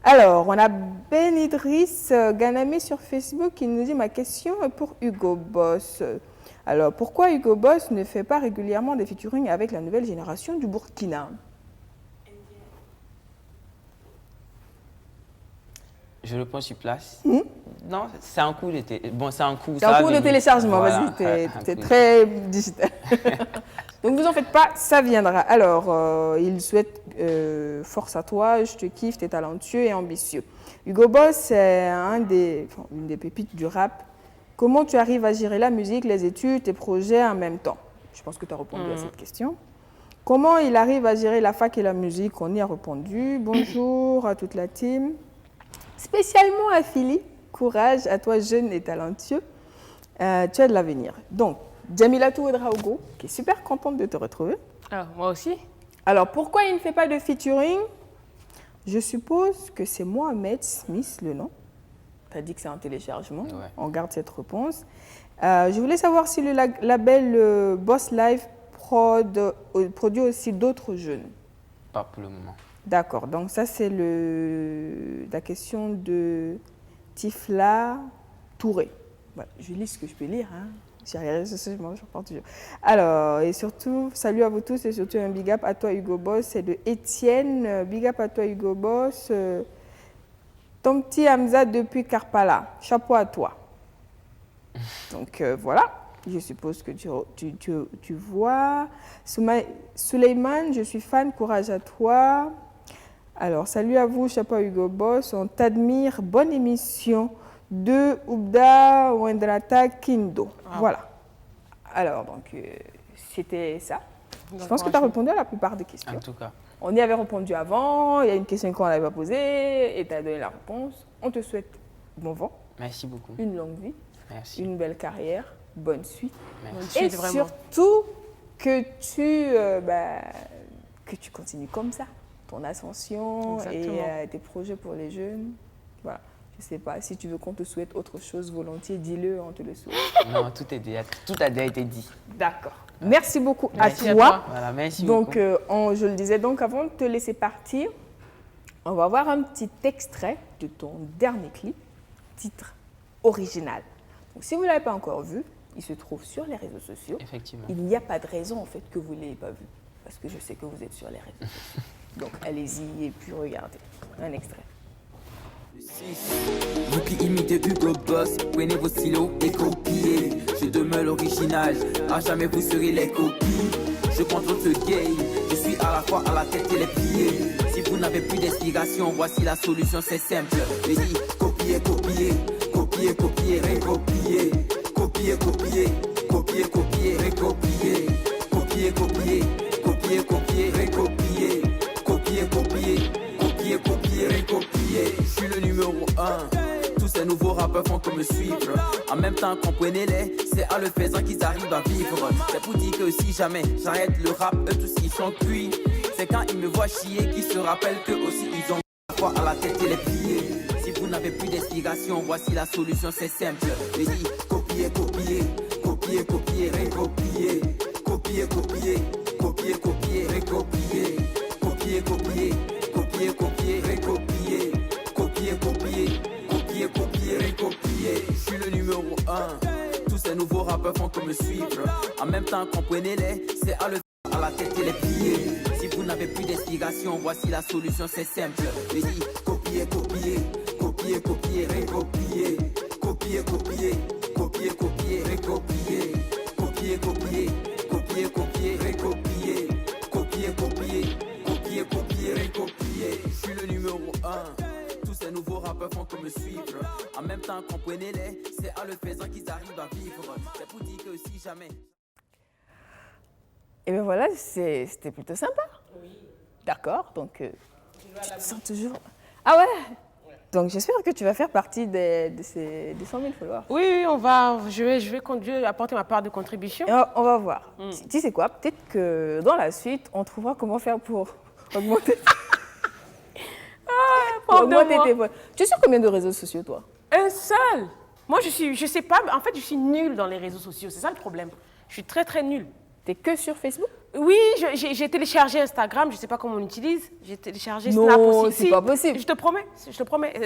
Alors, on a Ben Idriss Ganamé sur Facebook qui nous dit « Ma question est pour Hugo Boss. Alors, pourquoi Hugo Boss ne fait pas régulièrement des featuring avec la nouvelle génération du Burkina ?» Je réponds sur place. Non, c'est en cours de bon, c'est en cours. C'est en cours de téléchargement, Voilà, vas-y, un t'es cours. très digital. Donc, vous en faites pas, ça viendra. Alors, il souhaite force à toi, je te kiffe, t'es talentueux et ambitieux. Hugo Boss, c'est une des pépites du rap. Comment tu arrives à gérer la musique, les études, tes projets en même temps? Je pense que tu as répondu à cette question. Comment il arrive à gérer la fac et la musique? On y a répondu. Bonjour à toute la team. Spécialement à Philly, courage à toi jeune et talentueux, tu as de l'avenir. Donc, Djamilatou Ouedraogo, qui est super contente de te retrouver. Ah, moi aussi. Alors, pourquoi il ne fait pas de featuring? Je suppose que c'est Mohamed Smith, le nom. Tu as dit que c'est un téléchargement. Ouais. On garde cette réponse. Je voulais savoir si le label Boss Live produit aussi d'autres jeunes. Pas pour le moment. D'accord, donc ça c'est la question de Tifla Touré. Voilà, je lis ce que je peux lire. Hein. J'ai rien, je parle toujours. Alors, et surtout, salut à vous tous et surtout un big up à toi Hugo Boss. C'est de Étienne. Big up à toi Hugo Boss. Ton petit Hamza depuis Karpala. Chapeau à toi. Donc voilà, je suppose que tu vois. Suleiman, je suis fan, courage à toi. Alors, salut à vous, chapeau à Hugo Boss. On t'admire. Bonne émission de Oubda Wendrata Kindo. Voilà. Alors, donc, c'était ça. Je pense que tu as répondu à la plupart des questions. En tout cas, On y avait répondu avant. Il y a une question qu'on n'avait pas posée et tu as donné la réponse. On te souhaite bon vent, merci beaucoup. une longue vie, Merci. une belle carrière, bonne suite. Merci. Et Suite, vraiment. surtout que tu continues comme ça, ton ascension Exactement. et tes projets pour les jeunes. Voilà. Je ne sais pas, si tu veux qu'on te souhaite autre chose volontiers, dis-le, on te le souhaite. Non, tout a déjà été dit. D'accord. Merci beaucoup Merci à à toi. toi. Voilà, merci Donc, beaucoup. je le disais, donc avant de te laisser partir, on va voir un petit extrait de ton dernier clip, titre original. Donc, si vous ne l'avez pas encore vu, il se trouve sur les réseaux sociaux. Effectivement. Il n'y a pas de raison en fait que vous ne l'ayez pas vu, parce que je sais que vous êtes sur les réseaux sociaux. Donc allez-y et puis regardez. Un extrait. Vous qui imitez Hugo Boss, prenez vos stylos et copiez. Je demeure l'original, à jamais vous serez les copies. Je contrôle ce game, je suis à la fois à la tête et les pieds. Si vous n'avez plus d'inspiration, voici la solution, c'est simple. Je dis copier, copier, copier, copier, recopier. Copier, copier, copier, copier, recopier. Copier, copier, copier, copier, copier, recopier. Copier, copier, copier, copier, recopier. Je suis le numéro 1. Tous ces nouveaux rappeurs font que me suivre. En même temps, comprenez-les, c'est à le faisant qu'ils arrivent à vivre. C'est pour dire que si jamais j'arrête le rap, eux tous ils sont cuits. C'est quand ils me voient chier qu'ils se rappellent que aussi ils ont la foi à la tête et les pieds. Si vous n'avez plus d'inspiration, voici la solution, c'est simple. Je dis copier, copier, copier, copier, recopier. Copier, copier, copier, copier, recopier. Copier, copier, copier, copier, recopier. Copier, copier, copier, copier, recopier. Je suis le numéro 1. Tous ces nouveaux rappeurs font que me suivre. En même temps, comprenez-les, c'est à le à la tête et les pieds. Si vous n'avez plus d'inspiration, voici la solution, c'est simple. Je dis copier, copier, copier, copier, recopier. Copier, copier, copier, copier, recopier. Copier, copier, copier, copier, recopier. Copier, copier, copier, copier, recopier. Je suis le numéro 1. Tous ces nouveaux rappeurs font que me suivre. En même temps, comprenez-les, c'est à le faisant qu'ils arrivent à vivre. C'est pour dire que si jamais... Et bien voilà, c'était plutôt sympa. Oui. D'accord, donc tu te sens toujours... Ah ouais. Donc j'espère que tu vas faire partie de ces 100 000 followers. Oui, je vais apporter ma part de contribution. Et on va voir. Tu sais quoi, peut-être que dans la suite, on trouvera comment faire pour augmenter... tes points. Tu es sur combien de réseaux sociaux, toi? Un seul. Moi, je sais pas, en fait, je suis nulle dans les réseaux sociaux, c'est ça le problème. Je suis très, très nulle. T'es que sur Facebook? Oui, j'ai téléchargé Instagram, je ne sais pas comment on l'utilise. J'ai téléchargé Snap aussi. Non, c'est pas possible. Je te promets.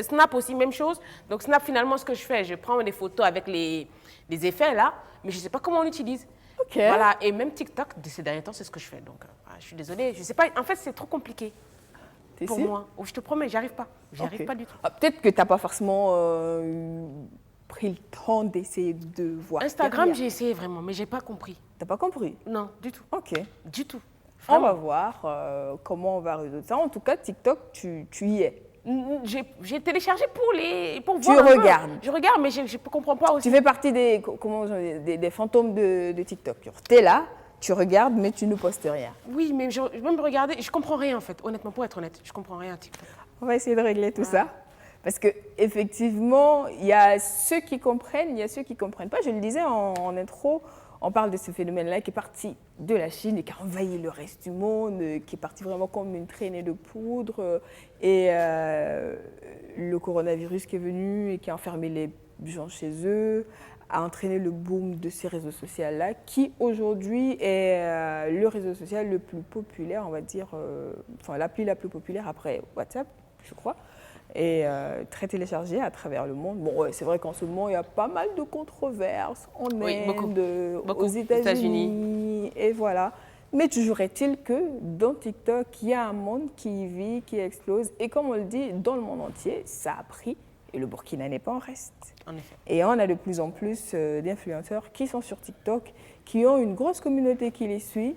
Snap aussi, même chose. Donc Snap, finalement, ce que je fais, je prends des photos avec les effets là, mais je ne sais pas comment on l'utilise. Ok. Voilà, et même TikTok, ces derniers temps, c'est ce que je fais. Donc, je suis désolée, je sais pas. En fait, c'est trop compliqué pour moi. Oh, je te promets, j'y arrive pas. J'y arrive pas du tout. Peut-être que tu n'as pas forcément pris le temps d'essayer de voir. Instagram, j'ai essayé vraiment, mais j'ai pas compris. T'as pas compris? Non, du tout. Ok. Du tout. Vraiment. On va voir comment on va résoudre ça. En tout cas, TikTok, tu y es. J'ai téléchargé pour tu voir. Regardes. Je regarde, mais je ne comprends pas aussi. Tu fais partie des fantômes de TikTok. Tu es là, tu regardes, mais tu ne postes rien. Oui, mais je vais me regarder. Je comprends rien en fait. Honnêtement, pour être honnête, je comprends rien à TikTok. On va essayer de régler tout ça. Parce qu'effectivement, il y a ceux qui comprennent, il y a ceux qui ne comprennent pas. Je le disais en intro, on parle de ce phénomène-là qui est parti de la Chine et qui a envahi le reste du monde, qui est parti vraiment comme une traînée de poudre. Et le coronavirus qui est venu et qui a enfermé les gens chez eux, a entraîné le boom de ces réseaux sociaux-là, qui aujourd'hui est le réseau social le plus populaire, on va dire, enfin l'appli la plus populaire après WhatsApp, je crois. Et très téléchargé à travers le monde. Bon, ouais, c'est vrai qu'en ce moment, il y a pas mal de controverses en Inde, aux États-Unis, et voilà. Mais toujours est-il que dans TikTok, il y a un monde qui vit, qui explose. Et comme on le dit, dans le monde entier, ça a pris. Et le Burkina n'est pas en reste. En effet. Et on a de plus en plus d'influenceurs qui sont sur TikTok, qui ont une grosse communauté qui les suit.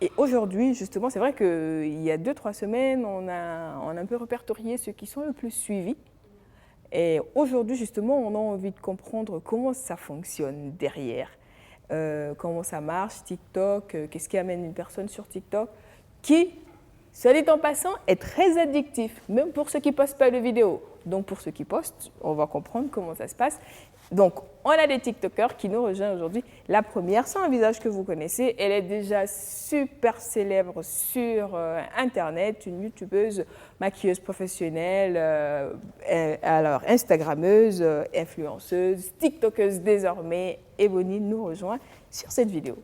Et aujourd'hui, justement, c'est vrai qu'il y a 2-3 semaines, on a un peu répertorié ceux qui sont le plus suivis. Et aujourd'hui, justement, on a envie de comprendre comment ça fonctionne derrière, comment ça marche, TikTok, qu'est-ce qui amène une personne sur TikTok, qui, soit dit en passant, est très addictif, même pour ceux qui ne postent pas de vidéos. Donc, pour ceux qui postent, on va comprendre comment ça se passe. Donc, on a des TikTokers qui nous rejoignent aujourd'hui. La première, c'est un visage que vous connaissez. Elle est déjà super célèbre sur Internet, une youtubeuse, maquilleuse professionnelle, alors Instagrammeuse, influenceuse, TikTokeuse désormais. Ebony nous rejoint sur cette vidéo.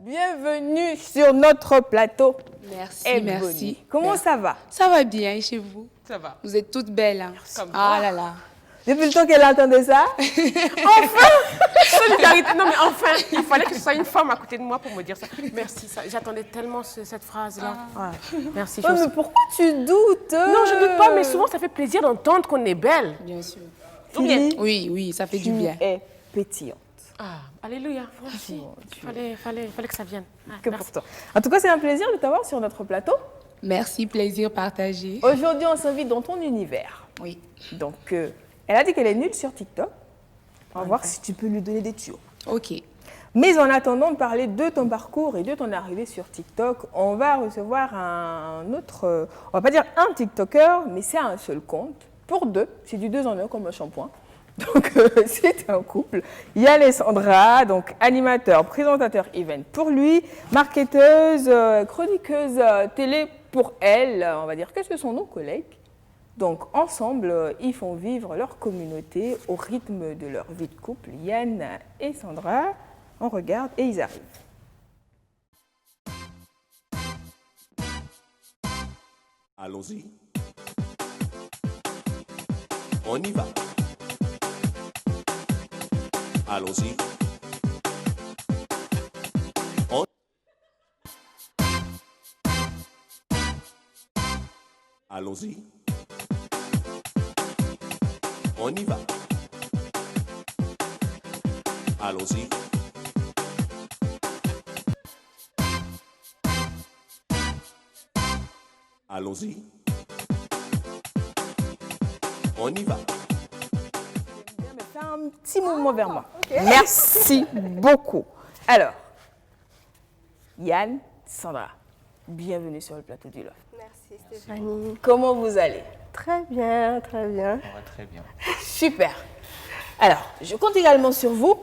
Bienvenue sur notre plateau. Merci, Ebony. merci. Comment ça va? Ça va bien chez vous? Ça va. Vous êtes toutes belles. Hein? Comme Ah toi. là là. Depuis le temps qu'elle entendait ça, enfin, vérité, non mais enfin, il fallait que ce soit une femme à côté de moi pour me dire ça. Merci, j'attendais tellement cette phrase-là. Merci. Ouais, mais pourquoi tu doutes? Non, je ne doute pas, mais souvent ça fait plaisir d'entendre qu'on est belle. Bien sûr. Ou bien. Oui, ça fait du bien. Tu es pétillante. Ah, alléluia, merci. Fallait que ça vienne. Ah, Que merci. pour toi. En tout cas, c'est un plaisir de t'avoir sur notre plateau. Merci, plaisir partagé. Aujourd'hui, on s'invite dans ton univers. Oui. Donc, elle a dit qu'elle est nulle sur TikTok. On va voir si tu peux lui donner des tuyaux. Ok. Mais en attendant de parler de ton parcours et de ton arrivée sur TikTok, on va recevoir un autre, on va pas dire un TikToker, mais c'est un seul compte, pour deux, c'est du 2 en 1 comme un shampoing. Donc c'est un couple. Il y a Alessandra, donc animateur, présentateur event pour lui, marketeuse, chroniqueuse télé pour elle, on va dire que ce sont nos collègues. Donc ensemble, ils font vivre leur communauté au rythme de leur vie de couple, Yann et Sandra. On regarde et ils arrivent. Allons-y. On y va. Allons-y. On... Allons-y. On y va. Allons-y. Allons-y. On y va. Fais un petit mouvement vers moi. Merci beaucoup. Alors, Yann, Sandra, bienvenue sur le plateau du Loft. Merci Stéphanie. Comment vous allez? Très bien, très bien. On va très bien. Super. Alors, je compte également sur vous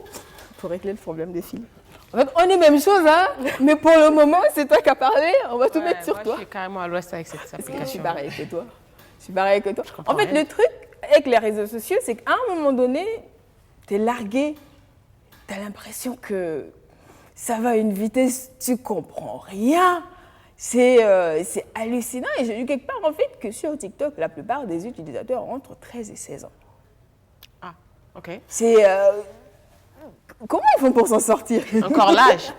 pour régler le problème des filles. En fait, on est même chose, hein, mais pour le moment, c'est toi qui as parlé, on va tout mettre sur moi, toi. Je suis carrément à l'ouest avec cette Parce que application. je suis pareil que toi. Je suis pareil que toi. comprends En fait, rien. le truc avec les réseaux sociaux, c'est qu'à un moment donné, t'es largué, t'as l'impression que ça va à une vitesse, tu comprends rien. C'est hallucinant. Et j'ai lu quelque part, en fait, que sur TikTok, la plupart des utilisateurs ont entre 13 et 16 ans. Ah, ok. C'est... comment ils font pour s'en sortir? Encore l'âge.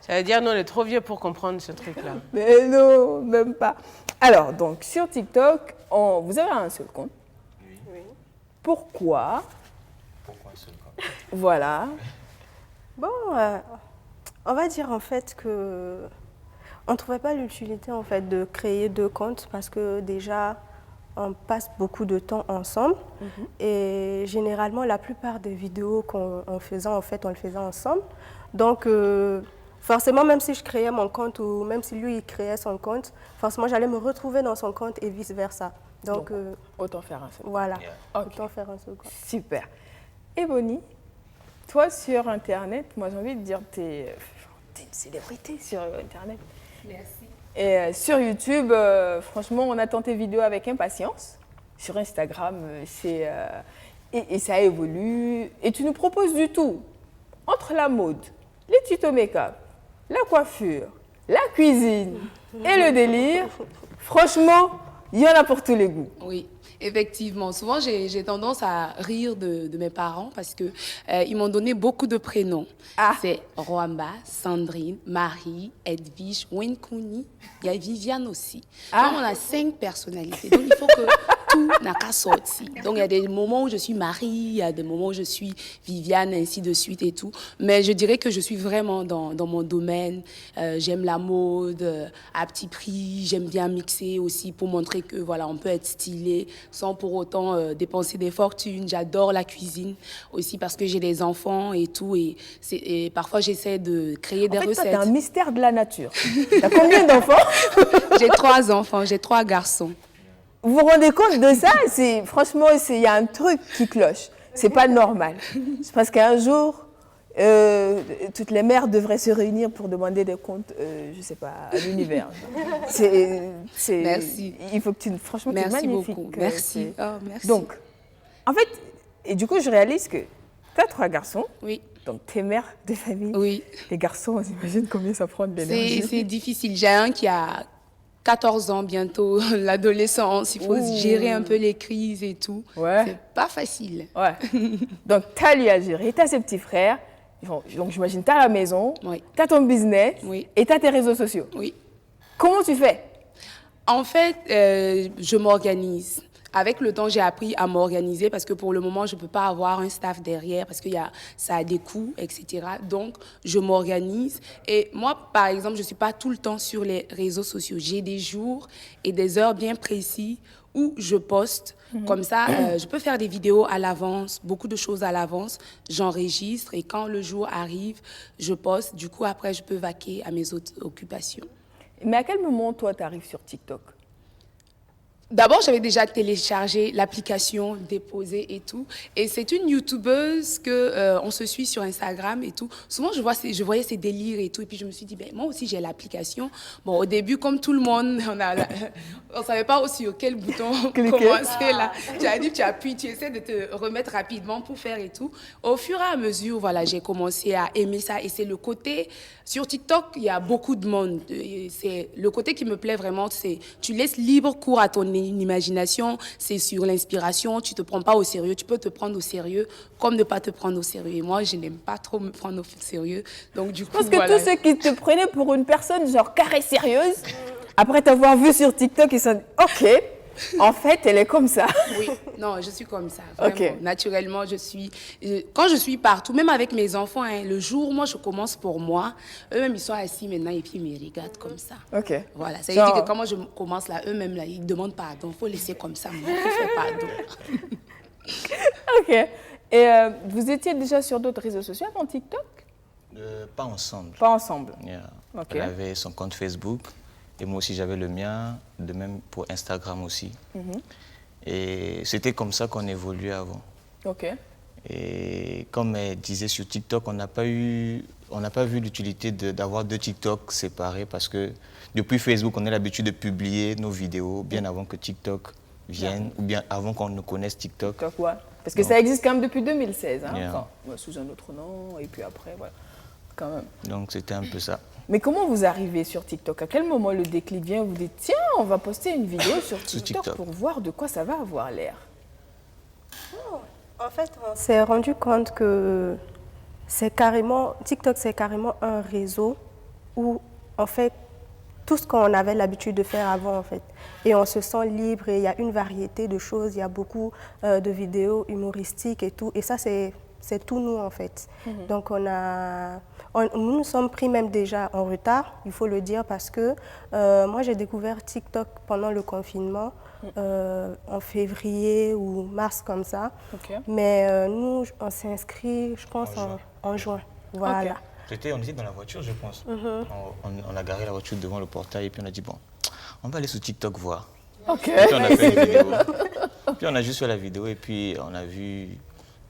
Ça veut dire, nous, on est trop vieux pour comprendre ce truc-là. Mais non, même pas. Alors, donc, sur TikTok, vous avez un seul compte. Oui. Pourquoi? Pourquoi ce cas? Voilà. Bon, on va dire en fait que on ne trouvait pas l'utilité en fait de créer 2 comptes parce que déjà on passe beaucoup de temps ensemble et généralement la plupart des vidéos qu'on faisait en fait on le faisait ensemble. Donc forcément même si je créais mon compte ou même si lui il créait son compte, forcément j'allais me retrouver dans son compte et vice versa. Donc Autant faire un seul. voilà, Ok. autant faire un seul compte. Super. Et Bonnie, toi sur Internet, moi j'ai envie de dire, t'es une célébrité sur Internet. Merci. Et sur YouTube, franchement, on attend tes vidéos avec impatience. Sur Instagram, et ça évolue. Et tu nous proposes du tout. Entre la mode, les tutos make-up, la coiffure, la cuisine et le délire, franchement, il y en a pour tous les goûts. Oui, effectivement. Souvent, j'ai tendance à rire de mes parents parce que ils m'ont donné beaucoup de prénoms. Ah. C'est Rwamba, Sandrine, Marie, Edwige, Wenkouni. Il y a Viviane aussi. Ah. Donc, on a 5 personnalités. Donc, il faut que tout n'a qu'à sortir. Donc, il y a des moments où je suis Marie, il y a des moments où je suis Viviane, ainsi de suite et tout. Mais je dirais que je suis vraiment dans mon domaine. J'aime la mode à petit prix. J'aime bien mixer aussi pour montrer que voilà, on peut être stylé sans pour autant dépenser des fortunes. J'adore la cuisine aussi parce que j'ai des enfants et tout. Et parfois, j'essaie de créer des En fait, toi, recettes. t'es un mystère de la nature. T'as combien d'enfants? J'ai 3 enfants, j'ai 3 garçons. Vous vous rendez compte de ça? Franchement, il y a un truc qui cloche. C'est pas normal. Je pense qu'un jour, toutes les mères devraient se réunir pour demander des comptes, je sais pas, à l'univers. Merci. Il faut que tu... Franchement, tu es Merci magnifique. beaucoup. Merci. Oh, merci. Donc, en fait, et du coup, je réalise que tu as 3 garçons. Oui, Donc, t'es mère de famille. oui. Les garçons, on s'imagine combien ça prend de l'énergie. C'est difficile. J'ai un qui a 14 ans bientôt, l'adolescence. Il faut Ouh. gérer un peu les crises et tout. Ouais. C'est pas facile. Ouais. Donc, tu as lui à gérer, tu as ses petits frères Donc, j'imagine, tu as la maison, Oui. tu as ton business Oui. et tu as tes réseaux sociaux. Oui. Comment tu fais? En fait, je m'organise. Avec le temps, j'ai appris à m'organiser parce que pour le moment, je ne peux pas avoir un staff derrière parce que ça a des coûts, etc. Donc, je m'organise. Et moi, par exemple, je ne suis pas tout le temps sur les réseaux sociaux. J'ai des jours et des heures bien précis où je poste. Comme ça, je peux faire des vidéos à l'avance, beaucoup de choses à l'avance. J'enregistre et quand le jour arrive, je poste. Du coup, après, je peux vaquer à mes autres occupations. Mais à quel moment, toi, tu arrives sur TikTok? D'abord, j'avais déjà téléchargé l'application, déposé et tout. Et c'est une youtubeuse on se suit sur Instagram et tout. Souvent, je voyais ses délires et tout. Et puis, je me suis dit, ben, moi aussi, j'ai l'application. Bon, au début, comme tout le monde, on ne savait pas aussi sur quel bouton commencer là. Tu as dit, tu appuies, tu essaies de te remettre rapidement pour faire et tout. Au fur et à mesure, voilà, j'ai commencé à aimer ça. Et c'est le côté... Sur TikTok, il y a beaucoup de monde. C'est le côté qui me plaît vraiment, c'est tu laisses libre cours à ton imagination, c'est sur l'inspiration, tu te prends pas au sérieux, tu peux te prendre au sérieux comme ne pas te prendre au sérieux. Et moi, je n'aime pas trop me prendre au sérieux. Donc du coup, Parce que tous ceux qui te prenaient pour une personne genre carré sérieuse, après t'avoir vu sur TikTok, ils se sont dit, ok, en fait, elle est comme ça. Oui, non, je suis comme ça. Vraiment. Ok. Naturellement, quand je suis partout, même avec mes enfants, hein, le jour où moi je commence pour moi, eux-mêmes ils sont assis maintenant et puis ils me regardent comme ça. Ok. Voilà, ça veut dire que quand moi je commence là, eux-mêmes là, ils demandent pardon. Il faut laisser comme ça, moi, il faut faire pardon. Ok. Et vous étiez déjà sur d'autres réseaux sociaux avant TikTok? Pas ensemble. Pas ensemble. Yeah. Ok. Elle avait son compte Facebook et moi aussi j'avais le mien, de même pour Instagram aussi. Et c'était comme ça qu'on évoluait avant. Ok. Et comme elle disait sur TikTok, on n'a pas vu l'utilité d'avoir deux TikTok séparés parce que depuis Facebook, on a l'habitude de publier nos vidéos bien avant que TikTok vienne ou bien avant qu'on ne connaisse TikTok. TikTok, ouais. Parce que ça existe quand même depuis 2016, hein, Yeah. enfin, sous un autre nom, et puis après, voilà, quand même. Donc c'était un peu ça. Mais comment vous arrivez sur TikTok? À quel moment le déclic vient? Vous dites, tiens, on va poster une vidéo sur TikTok TikTok. pour voir de quoi ça va avoir l'air. En fait, on s'est rendu compte que TikTok, c'est carrément un réseau où on fait tout ce qu'on avait l'habitude de faire avant, en fait. Et on se sent libre et il y a une variété de choses, il y a beaucoup de vidéos humoristiques et tout. Et ça, c'est tout nous, en fait. Donc, nous nous sommes pris même déjà en retard, il faut le dire, parce que moi, j'ai découvert TikTok pendant le confinement, en février ou mars, comme ça. Ok. Mais nous, on s'est inscrit, je pense, en juin. Voilà. On était dans la voiture, je pense. On a garé la voiture devant le portail et puis on a dit, bon, on va aller sur TikTok voir. Ok. Et puis on a fait une vidéo. Puis on a juste fait la vidéo et puis on a vu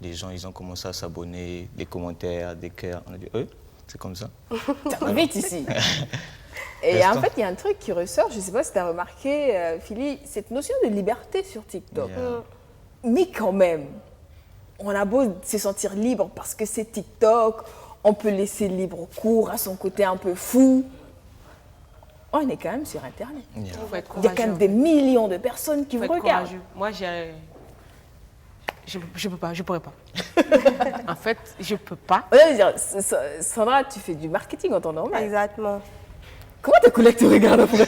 les gens, ils ont commencé à s'abonner, des commentaires, des cœurs. On a dit, c'est comme ça. Ça va vite ici. Et en fait, il y a un truc qui ressort, je ne sais pas si tu as remarqué, Philly, cette notion de liberté sur TikTok. Yeah. Mais quand même, on a beau se sentir libre parce que c'est TikTok, on peut laisser libre cours à son côté un peu fou. On est quand même sur Internet. Yeah. Faut être Il y a quand même des millions de personnes qui Faut vous être regardent. courageux. Moi, je peux pas, je pourrais pas. En fait, je peux pas. On va dire, Sandra, tu fais du marketing en temps normal. Exactement. Comment tes collègues te regardent après?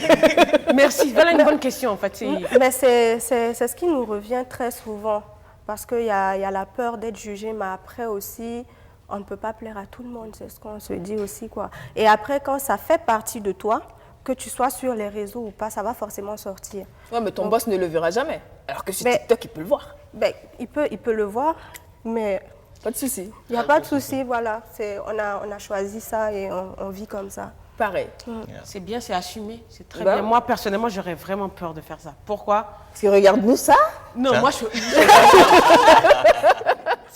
Merci. Voilà une bonne question en fait. Mais c'est ce qui nous revient très souvent. Parce qu'il y a la peur d'être jugé, mais après aussi, on ne peut pas plaire à tout le monde. C'est ce qu'on se dit aussi, quoi. Et après, quand ça fait partie de toi, que tu sois sur les réseaux ou pas, ça va forcément sortir. Ouais, mais ton boss ne le verra jamais. Alors que sur Mais- TikTok, il peut le voir. Ben, il peut le voir, mais Pas de souci. il n'y a pas de souci, voilà. On a choisi ça et on vit comme ça. Pareil. C'est bien, c'est assumé, c'est très Bah bien. oui. Moi, personnellement, j'aurais vraiment peur de faire ça. Pourquoi? Parce que regarde-nous ça. Non, moi, si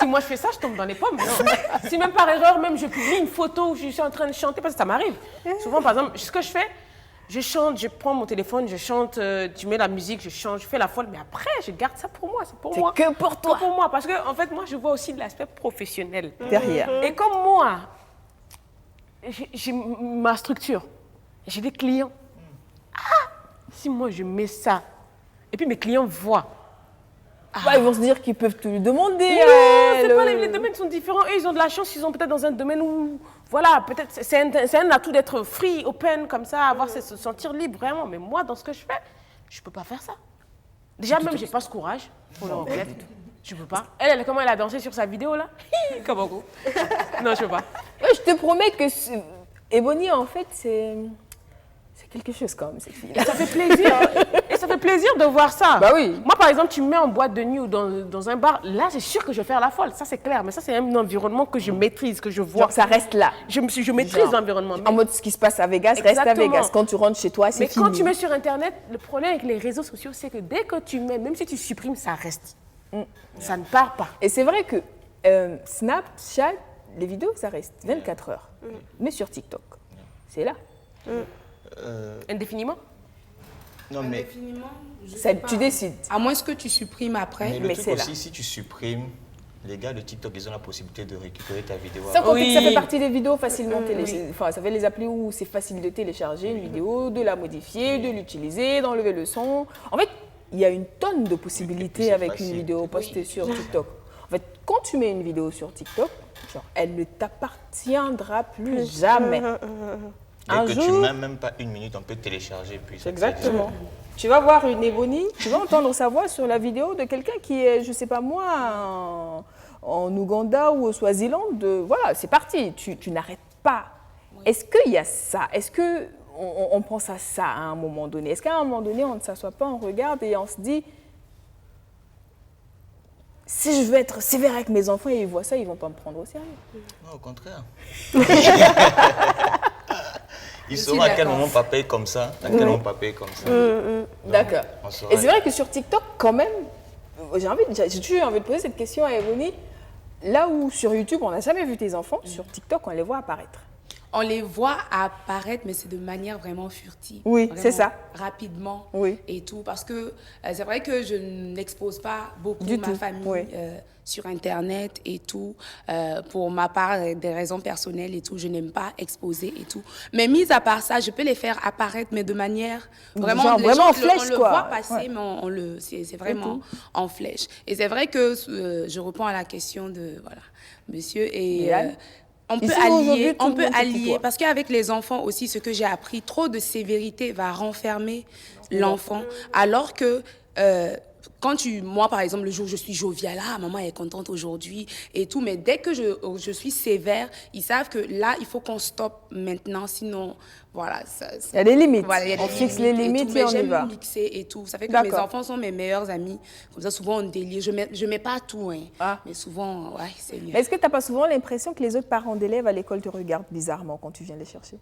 moi je fais ça, je tombe dans les pommes. Non. Si même par erreur, même je publie une photo où je suis en train de chanter, parce que ça m'arrive. Souvent, par exemple, ce que je fais, je chante, je prends mon téléphone, je chante, tu mets la musique, je chante, je fais la folle, mais après, je garde ça pour moi, c'est pour C'est moi. que pour toi. Que pour moi, parce que en fait, moi, je vois aussi l'aspect professionnel. Derrière. Et comme moi, j'ai ma structure, j'ai des clients. Ah, si moi je mets ça, et puis mes clients voient Bah, ils vont se dire qu'ils peuvent te lui demander. C'est pas, les domaines sont différents. Eux, ils ont de la chance, ils sont peut-être dans un domaine où, voilà, peut-être c'est un atout d'être free, open, comme ça, avoir se sentir libre, vraiment. Mais moi, dans ce que je fais, je peux pas faire ça. Déjà, même, j'ai pas ce courage pour le reconnaître. Je peux pas. Comment elle a dansé sur sa vidéo, là? Comment go? Non, je peux pas. Ouais, je te promets que Ebony, en fait, c'est quelque chose quand même, cette fille. Et ça fait plaisir. Et ça fait plaisir de voir ça. Bah oui. Moi, par exemple, tu me mets en boîte de nuit ou dans un bar, là, c'est sûr que je vais faire la folle. Ça, c'est clair. Mais ça, c'est un environnement que je maîtrise, que je vois. Genre, ça reste là. Je maîtrise l'environnement. En mode, ce qui se passe à Vegas reste à Exactement. Vegas. Quand tu rentres chez toi, c'est Mais fini. quand tu mets sur Internet, le problème avec les réseaux sociaux, c'est que dès que tu mets, même si tu supprimes, ça reste. Ça ne part pas. Et c'est vrai que Snapchat, les vidéos, ça reste 24 heures. Mais sur TikTok, c'est là. Indéfiniment? Non, mais, Indéfiniment, je Ça, sais pas. tu décides. À moins que tu supprimes après. mais le mais truc c'est là. aussi, si tu supprimes, les gars de TikTok, ils ont la possibilité de récupérer ta vidéo. Sans après. compter que ça fait partie des vidéos facilement téléchargées. Enfin, ça fait les applis où c'est facile de télécharger une vidéo, de la modifier, de l'utiliser, d'enlever le son. En fait, il y a une tonne de possibilités c'est avec facile. une vidéo postée sur TikTok. En fait, quand tu mets une vidéo sur TikTok, genre, elle ne t'appartiendra plus jamais. Dès Un que tu jour- mets même pas une minute, on peut télécharger. Puis ça Exactement. Tu vas voir une Ebony, tu vas entendre sa voix sur la vidéo de quelqu'un qui est, je sais pas moi, en Ouganda ou au Swaziland. Voilà, c'est parti, tu n'arrêtes pas. Est-ce qu'il y a ça? Est-ce qu'on pense à ça à un moment donné? Est-ce qu'à un moment donné, on ne s'assoit pas, on regarde et on se dit, si je veux être sévère avec mes enfants et ils voient ça, ils ne vont pas me prendre au sérieux? Non, au contraire. Je Ils suis sauront à quel d'accord. moment papa est comme ça, à quel moment papa est comme ça. D'accord. on saura. Et c'est vrai que sur TikTok, quand même, j'ai toujours envie de poser cette question à Ebony. Là où sur YouTube, on n'a jamais vu tes enfants, sur TikTok, on les voit apparaître. On les voit apparaître, mais c'est de manière vraiment furtive. Oui, Vraiment c'est ça. Rapidement Oui. et tout. Parce que c'est vrai que je n'expose pas beaucoup Du ma tout, famille oui. sur Internet et tout. Pour ma part, des raisons personnelles et tout, je n'aime pas exposer et tout. Mais mis à part ça, je peux les faire apparaître, mais de manière vraiment... Genre les vraiment gens, en flèche, on le quoi. voit passer, Ouais. mais c'est vraiment en flèche. Et c'est vrai que je réponds à la question de... Voilà, monsieur et... Yann. On peut Ici, aujourd'hui, allier, tout le monde sait qui toi. parce qu'avec les enfants aussi, ce que j'ai appris, trop de sévérité va renfermer l'enfant, alors que moi par exemple, le jour où je suis joviale, maman elle est contente aujourd'hui et tout, mais dès que je suis sévère, ils savent que là, il faut qu'on stoppe maintenant, sinon, voilà. Il y a des limites. Voilà, il y a des On fixe les et tout, limites mais et on y j'aime va. mixer et tout. Ça fait que mes D'accord. enfants sont mes meilleurs amis. Comme ça, souvent on délire. Je mets pas tout, hein. Ah. Mais souvent, ouais, c'est mieux. Mais est-ce que tu n'as pas souvent l'impression que les autres parents d'élèves à l'école te regardent bizarrement quand tu viens les chercher?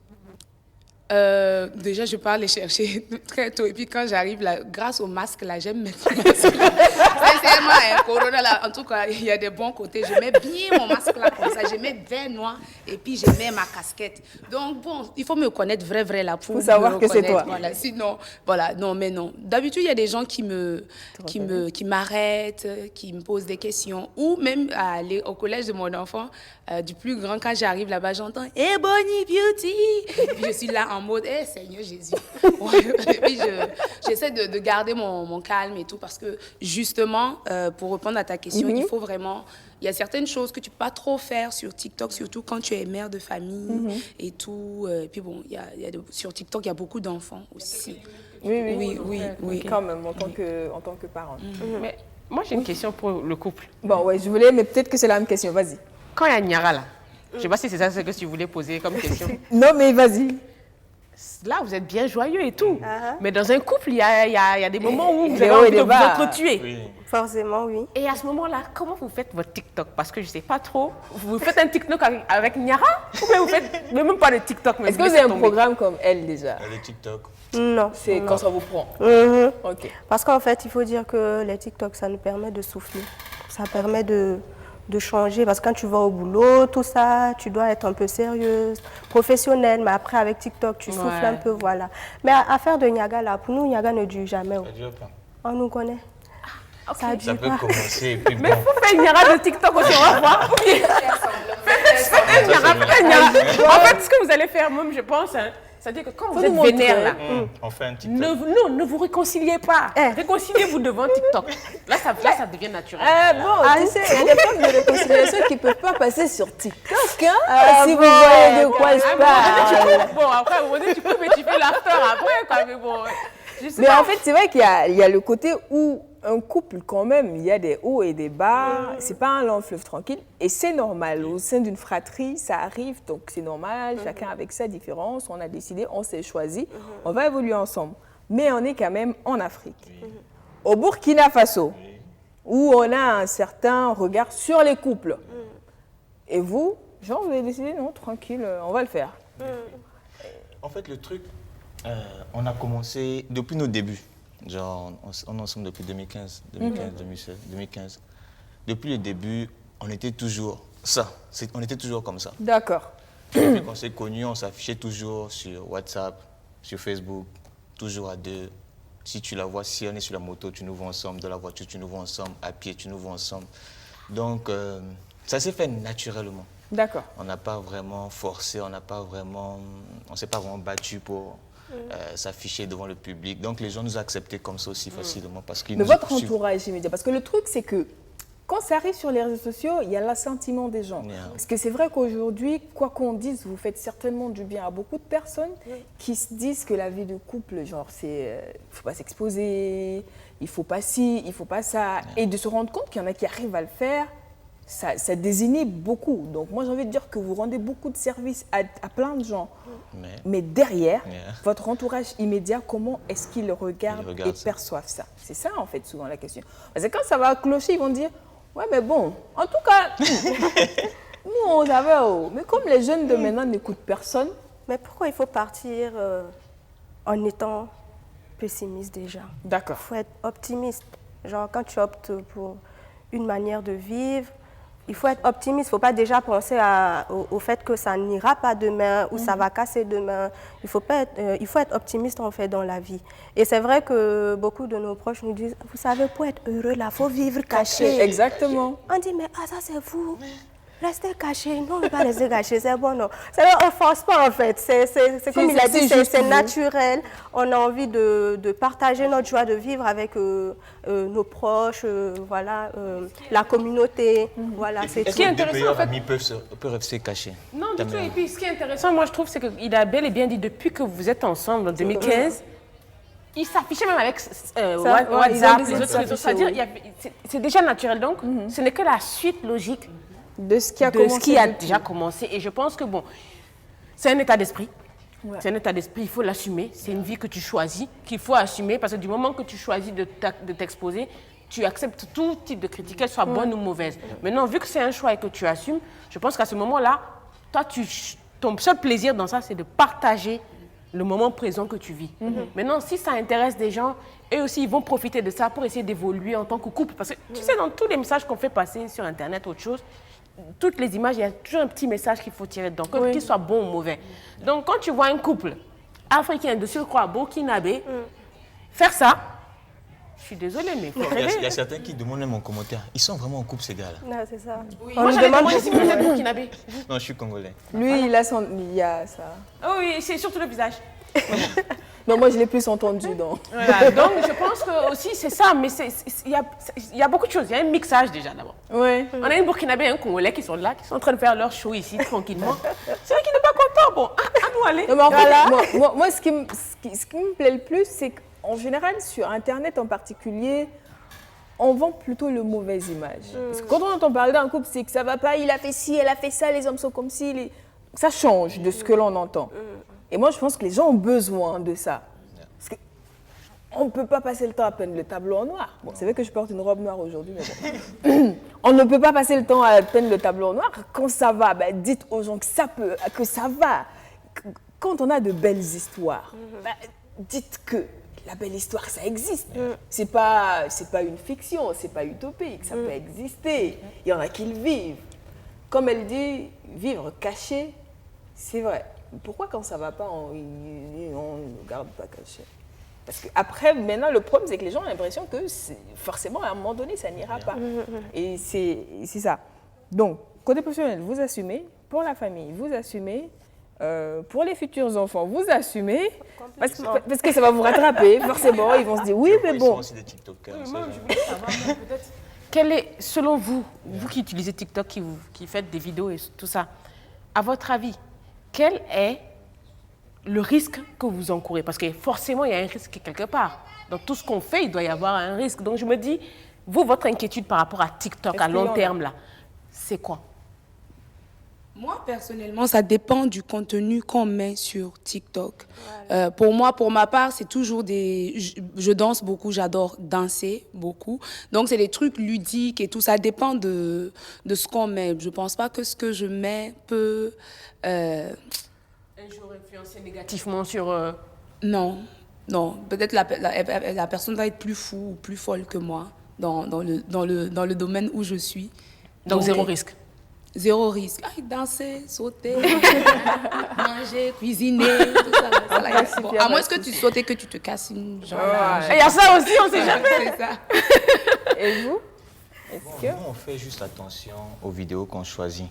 Déjà, je pars les chercher très tôt. Et puis, quand j'arrive, là, grâce au masque, là, j'aime mettre mon masque. Sincèrement, Corona, là, en tout cas, il y a des bons côtés. Je mets bien mon masque là, comme ça. Je mets vert noir et puis je mets ma casquette. Donc, bon, il faut me connaître vrai, là, pour Faut savoir me que c'est reconnaître. toi. Voilà, sinon, voilà, non, mais non. D'habitude, il y a des gens qui m'arrêtent, qui me posent des questions. Ou même au collège de mon enfant, du plus grand, quand j'arrive là-bas, j'entends « Hey, Bonnie Beauty !» Et puis, je suis là en mode « Hey, Seigneur Jésus !» Ouais. Et puis, j'essaie de garder mon calme et tout, parce que, justement, pour répondre à ta question, il faut vraiment... Il y a certaines choses que tu ne peux pas trop faire sur TikTok, surtout quand tu es mère de famille et tout. Et puis, bon, sur TikTok, il y a beaucoup d'enfants aussi. Oui. Quand même, en tant que parent. Mais moi, j'ai une question pour le couple. Bon, ouais, je voulais, mais peut-être que c'est la même question. Vas-y. Quand il y a Niara, là, je ne sais pas si c'est ça ce que tu voulais poser comme question. Non, mais vas-y. Là, vous êtes bien joyeux et tout. Mais dans un couple, il y a des moments où vous Les avez hauts et envie de les vous bas. entretuer. Oui. Forcément, oui. Et à ce moment-là, comment vous faites votre TikTok? Parce que je ne sais pas trop. Vous faites un TikTok avec Niara? Ou bien vous faites même pas de TikTok? Mais Est-ce que vous avez un programme comme elle déjà? Le TikTok. Non. C'est quand ça vous prend. Ok. Parce qu'en fait, il faut dire que les TikTok, ça nous permet de souffler. Ça permet de changer. Parce que quand tu vas au boulot, tout ça, tu dois être un peu sérieuse, professionnelle. Mais après, avec TikTok, tu souffles un peu, voilà. Mais affaire de Niaga, là, pour nous, Niaga ne dure jamais. Ça dure pas. On nous connaît. Ça Ça dure peut pas. commencer et puis bon. Mais vous faites Niara de TikTok aussi, on va voir. Faites Niara. En fait, ce que vous allez faire, même, je pense, hein, C'est-à-dire que quand Faut vous êtes nous montrer. vénère là, On fait un TikTok. ne vous réconciliez pas. Réconciliez-vous devant TikTok. Là, ça devient naturel. Tu sais, il y a des formes de réconciliation qui ne peuvent pas passer sur TikTok. Hein, si vous voyez de quoi je parle. Bon, après, à un moment donné, tu peux, mais tu fais l'after après, quoi. Mais bon, je sais Mais pas. en fait, c'est vrai qu'il y a le côté où un couple, quand même, il y a des hauts et des bas. C'est pas un long fleuve tranquille. Et c'est normal. Au sein d'une fratrie, ça arrive. Donc, c'est normal. Chacun avec sa différence. On a décidé, on s'est choisi. On va évoluer ensemble. Mais on est quand même en Afrique. Au Burkina Faso, où on a un certain regard sur les couples. Et vous, genre, vous avez décidé, non, tranquille, on va le faire. En fait, le truc, on a commencé depuis nos débuts. Genre, on est ensemble depuis 2015, 2016, 2015. Depuis le début, on était toujours ça. On était toujours comme ça. D'accord. Depuis qu'on s'est connus, on s'affichait toujours sur WhatsApp, sur Facebook, toujours à deux. Si tu la vois, si on est sur la moto, tu nous vois ensemble. Dans la voiture, tu nous vois ensemble. À pied, tu nous vois ensemble. Donc, ça s'est fait naturellement. D'accord. On n'a pas vraiment forcé, on ne s'est pas vraiment battu pour s'afficher devant le public. Donc les gens nous ont acceptés comme ça aussi facilement. Parce qu'ils Mais nous votre suivent. entourage immédiat, parce que le truc, c'est que quand ça arrive sur les réseaux sociaux, il y a l'assentiment des gens. Yeah. Parce que c'est vrai qu'aujourd'hui, quoi qu'on dise, vous faites certainement du bien à beaucoup de personnes qui se disent que la vie de couple, genre, c'est, il ne faut pas s'exposer, il ne faut pas ci, il ne faut pas ça. Et de se rendre compte qu'il y en a qui arrivent à le faire, ça désinhibe beaucoup. Donc moi, j'ai envie de dire que vous rendez beaucoup de services à plein de gens. Mais derrière, votre entourage immédiat, comment est-ce qu'ils regardent et perçoivent ça? C'est ça, en fait, souvent la question. Parce que quand ça va clocher, ils vont dire, ouais, mais bon, en tout cas, nous, on savait, mais comme les jeunes de maintenant n'écoutent personne. Mais pourquoi il faut partir en étant pessimiste déjà? D'accord. Il faut être optimiste. Genre, quand tu optes pour une manière de vivre, il faut être optimiste. Il ne faut pas déjà penser au fait que ça n'ira pas demain ou ça va casser demain. Il faut être optimiste en fait dans la vie. Et c'est vrai que beaucoup de nos proches nous disent, vous savez, pour être heureux, là, il faut vivre caché. Exactement. On dit, mais ça c'est vous. Restez caché. Non, on ne va pas rester caché, c'est bon, non. On ne force pas en fait. C'est comme il a dit, c'est naturel. On a envie de partager notre joie de vivre avec nos proches, voilà, la communauté. Voilà, c'est Est-ce que deux meilleurs amis peuvent rester cachés? Non, du tout. Et puis, ce qui est intéressant, moi, je trouve, c'est qu'il a bel et bien dit, depuis que vous êtes ensemble en 2015, il s'affichait même avec WhatsApp, les autres réseaux. C'est-à-dire, c'est déjà naturel. Donc, ce n'est que la suite logique de ce qui a déjà commencé. Et je pense que, bon, c'est un état d'esprit. Ouais. C'est un état d'esprit, il faut l'assumer. C'est une vie que tu choisis, qu'il faut assumer. Parce que du moment que tu choisis de t'exposer, tu acceptes tout type de critique, qu'elle soit bonne ou mauvaise. Maintenant, vu que c'est un choix et que tu assumes, je pense qu'à ce moment-là, toi, ton seul plaisir dans ça, c'est de partager le moment présent que tu vis. Maintenant, si ça intéresse des gens, eux aussi, ils vont profiter de ça pour essayer d'évoluer en tant que couple. Parce que, tu sais, dans tous les messages qu'on fait passer sur Internet, autre chose, toutes les images, il y a toujours un petit message qu'il faut tirer dedans, qu'il soit bon ou mauvais. Donc, quand tu vois un couple africain de surcroît burkinabé faire ça, je suis désolée, mais il faut rêver. Il y a certains qui demandent même en commentaire, ils sont vraiment en couple ces gars-là? Non, c'est ça. Oui. Moi, j'allais demander si vous êtes burkinabé. Non, je suis congolais. Lui, il a ça. Oh oui, c'est surtout le visage. Non, moi, je l'ai plus entendu. Donc. Voilà, donc, je pense que aussi, c'est ça, mais il y a beaucoup de choses. Il y a un mixage déjà, d'abord. Oui. On a une Burkinabé et un Congolais qui sont là, qui sont en train de faire leur show ici, tranquillement. C'est vrai qu'il n'est pas content. Bon, à nous aller. Non, mais en fait, moi, ce qui me plaît le plus, c'est qu'en général, sur Internet en particulier, on vend plutôt le mauvaise image. Parce que quand on entend parler d'un couple, c'est que ça va pas, il a fait ci, elle a fait ça, les hommes sont comme ci. Ça change de ce que l'on entend. Et moi, je pense que les gens ont besoin de ça. Parce qu'on ne peut pas passer le temps à peindre le tableau en noir. Bon, c'est vrai que je porte une robe noire aujourd'hui, mais bon. On ne peut pas passer le temps à peindre le tableau en noir. Quand ça va, dites aux gens que ça va. Quand on a de belles histoires, dites que la belle histoire, ça existe. C'est pas une fiction, c'est pas utopique, ça peut exister. Il y en a qui le vivent. Comme elle dit, vivre caché, c'est vrai. Pourquoi quand ça ne va pas, on ne garde pas caché? Parce qu'après, maintenant, le problème, c'est que les gens ont l'impression que forcément, à un moment donné, ça n'ira pas. Et c'est ça. Donc, côté professionnel, vous assumez. Pour la famille, vous assumez. pour les futurs enfants, vous assumez parce que ça va vous rattraper, forcément. Ils vont se dire oui, mais Ils sont bon. aussi des TikTokers. Quel est, selon vous, vous qui utilisez TikTok, qui faites des vidéos et tout ça, à votre avis, quel est le risque que vous encourez? Parce que forcément, il y a un risque quelque part. Dans tout ce qu'on fait, il doit y avoir un risque. Donc je me dis, vous, votre inquiétude par rapport à TikTok à long terme, là, c'est quoi? Moi, personnellement, ça dépend du contenu qu'on met sur TikTok. Pour moi, pour ma part, c'est toujours des... Je danse beaucoup, j'adore danser beaucoup. Donc, c'est des trucs ludiques et tout. Ça dépend de ce qu'on met. Je ne pense pas que ce que je mets peut... Un jour influencer négativement sur... Non, non. Peut-être la personne va être plus fou ou plus folle que moi dans le domaine où je suis. Donc, zéro risque. Zéro risque. Ay, danser, sauter, manger, cuisiner, tout ça. Bon, à moins que tu sautes et que tu te casses une jambe. Il y a ça aussi, on ne sait jamais. C'est ça. Et vous? Nous, on fait juste attention aux vidéos qu'on choisit.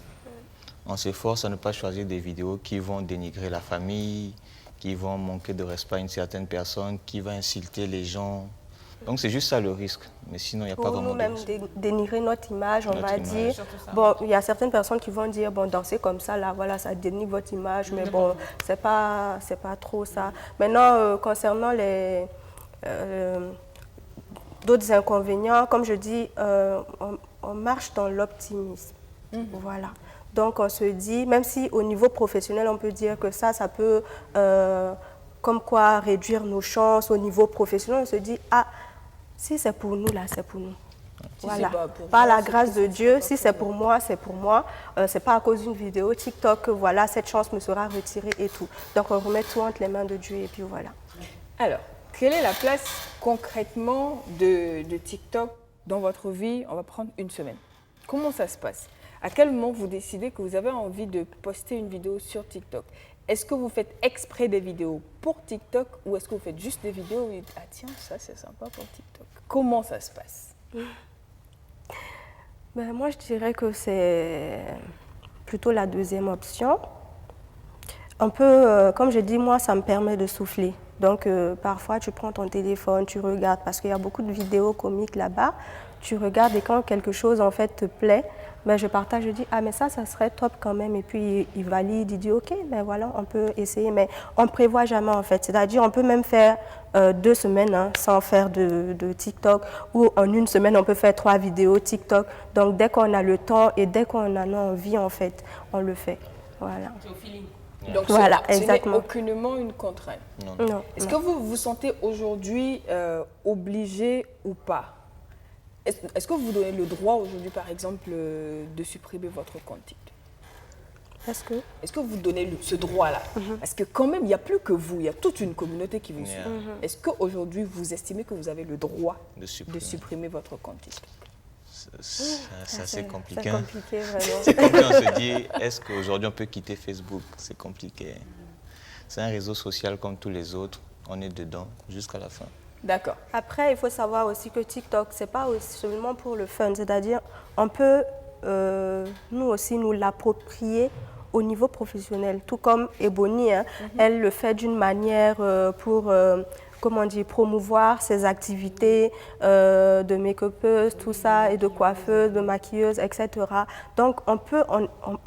On s'efforce à ne pas choisir des vidéos qui vont dénigrer la famille, qui vont manquer de respect à une certaine personne, qui vont insulter les gens. Donc c'est juste ça le risque, mais sinon il n'y a pas Pour vraiment de nous-mêmes, risque. dénigrer notre image, on Notre va image. dire. Bon, il y a certaines personnes qui vont dire, bon, danser comme ça, là, voilà, ça dénigre votre image, mais bon, c'est pas trop ça. Maintenant, concernant les d'autres inconvénients, comme je dis, on marche dans l'optimisme. Voilà. Donc on se dit, même si au niveau professionnel, on peut dire que ça peut, comme quoi, réduire nos chances au niveau professionnel, on se dit, ah, si c'est pour nous, là, c'est pour nous. Si Voilà. c'est pas pour Par moi, la c'est grâce que de c'est Dieu, pas si pour c'est pour moi, c'est pour moi. C'est pas à cause d'une vidéo TikTok que voilà, cette chance me sera retirée et tout. Donc on remet tout entre les mains de Dieu et puis voilà. Alors, quelle est la place concrètement de TikTok dans votre vie? On va prendre une semaine. Comment ça se passe? À quel moment vous décidez que vous avez envie de poster une vidéo sur TikTok? Est-ce que vous faites exprès des vidéos pour TikTok ou est-ce que vous faites juste des vidéos et ah tiens, ça c'est sympa pour TikTok? Comment ça se passe? Ben, moi, je dirais que c'est plutôt la deuxième option. Un peu, comme je dis, moi, ça me permet de souffler. Donc, parfois, tu prends ton téléphone, tu regardes, parce qu'il y a beaucoup de vidéos comiques là-bas. Tu regardes et quand quelque chose, en fait, te plaît, ben, je partage, je dis, ah, mais ça serait top quand même. Et puis, il valide, il dit, OK, ben voilà, on peut essayer. Mais on ne prévoit jamais, en fait. C'est-à-dire, on peut même faire 2 semaines hein, sans faire de TikTok. Ou en une semaine, on peut faire 3 vidéos TikTok. Donc, dès qu'on a le temps et dès qu'on en a envie, en fait, on le fait. Voilà. C'est au feeling. Donc, Voilà, ce n'est exactement. aucunement une contrainte. Non, Est-ce non. que vous vous sentez aujourd'hui obligé ou pas? Est-ce que vous donnez le droit aujourd'hui, par exemple, de supprimer votre compte TikTok? Est-ce que vous donnez ce droit-là? Parce que quand même, il n'y a plus que vous, il y a toute une communauté qui vous suit. Est-ce qu'aujourd'hui, vous estimez que vous avez le droit De de supprimer votre compte TikTok? C'est compliqué. C'est hein. compliqué, vraiment. C'est compliqué, on se dit, est-ce qu'aujourd'hui on peut quitter Facebook? C'est compliqué. C'est un réseau social comme tous les autres. On est dedans jusqu'à la fin. D'accord. Après, il faut savoir aussi que TikTok, ce n'est pas seulement pour le fun. C'est-à-dire, on peut, nous aussi, nous l'approprier au niveau professionnel. Tout comme Ebony, hein, elle le fait d'une manière pour... comment dire, promouvoir ses activités de make-upeuse, tout ça, et de coiffeuse, de maquilleuse, etc. Donc, on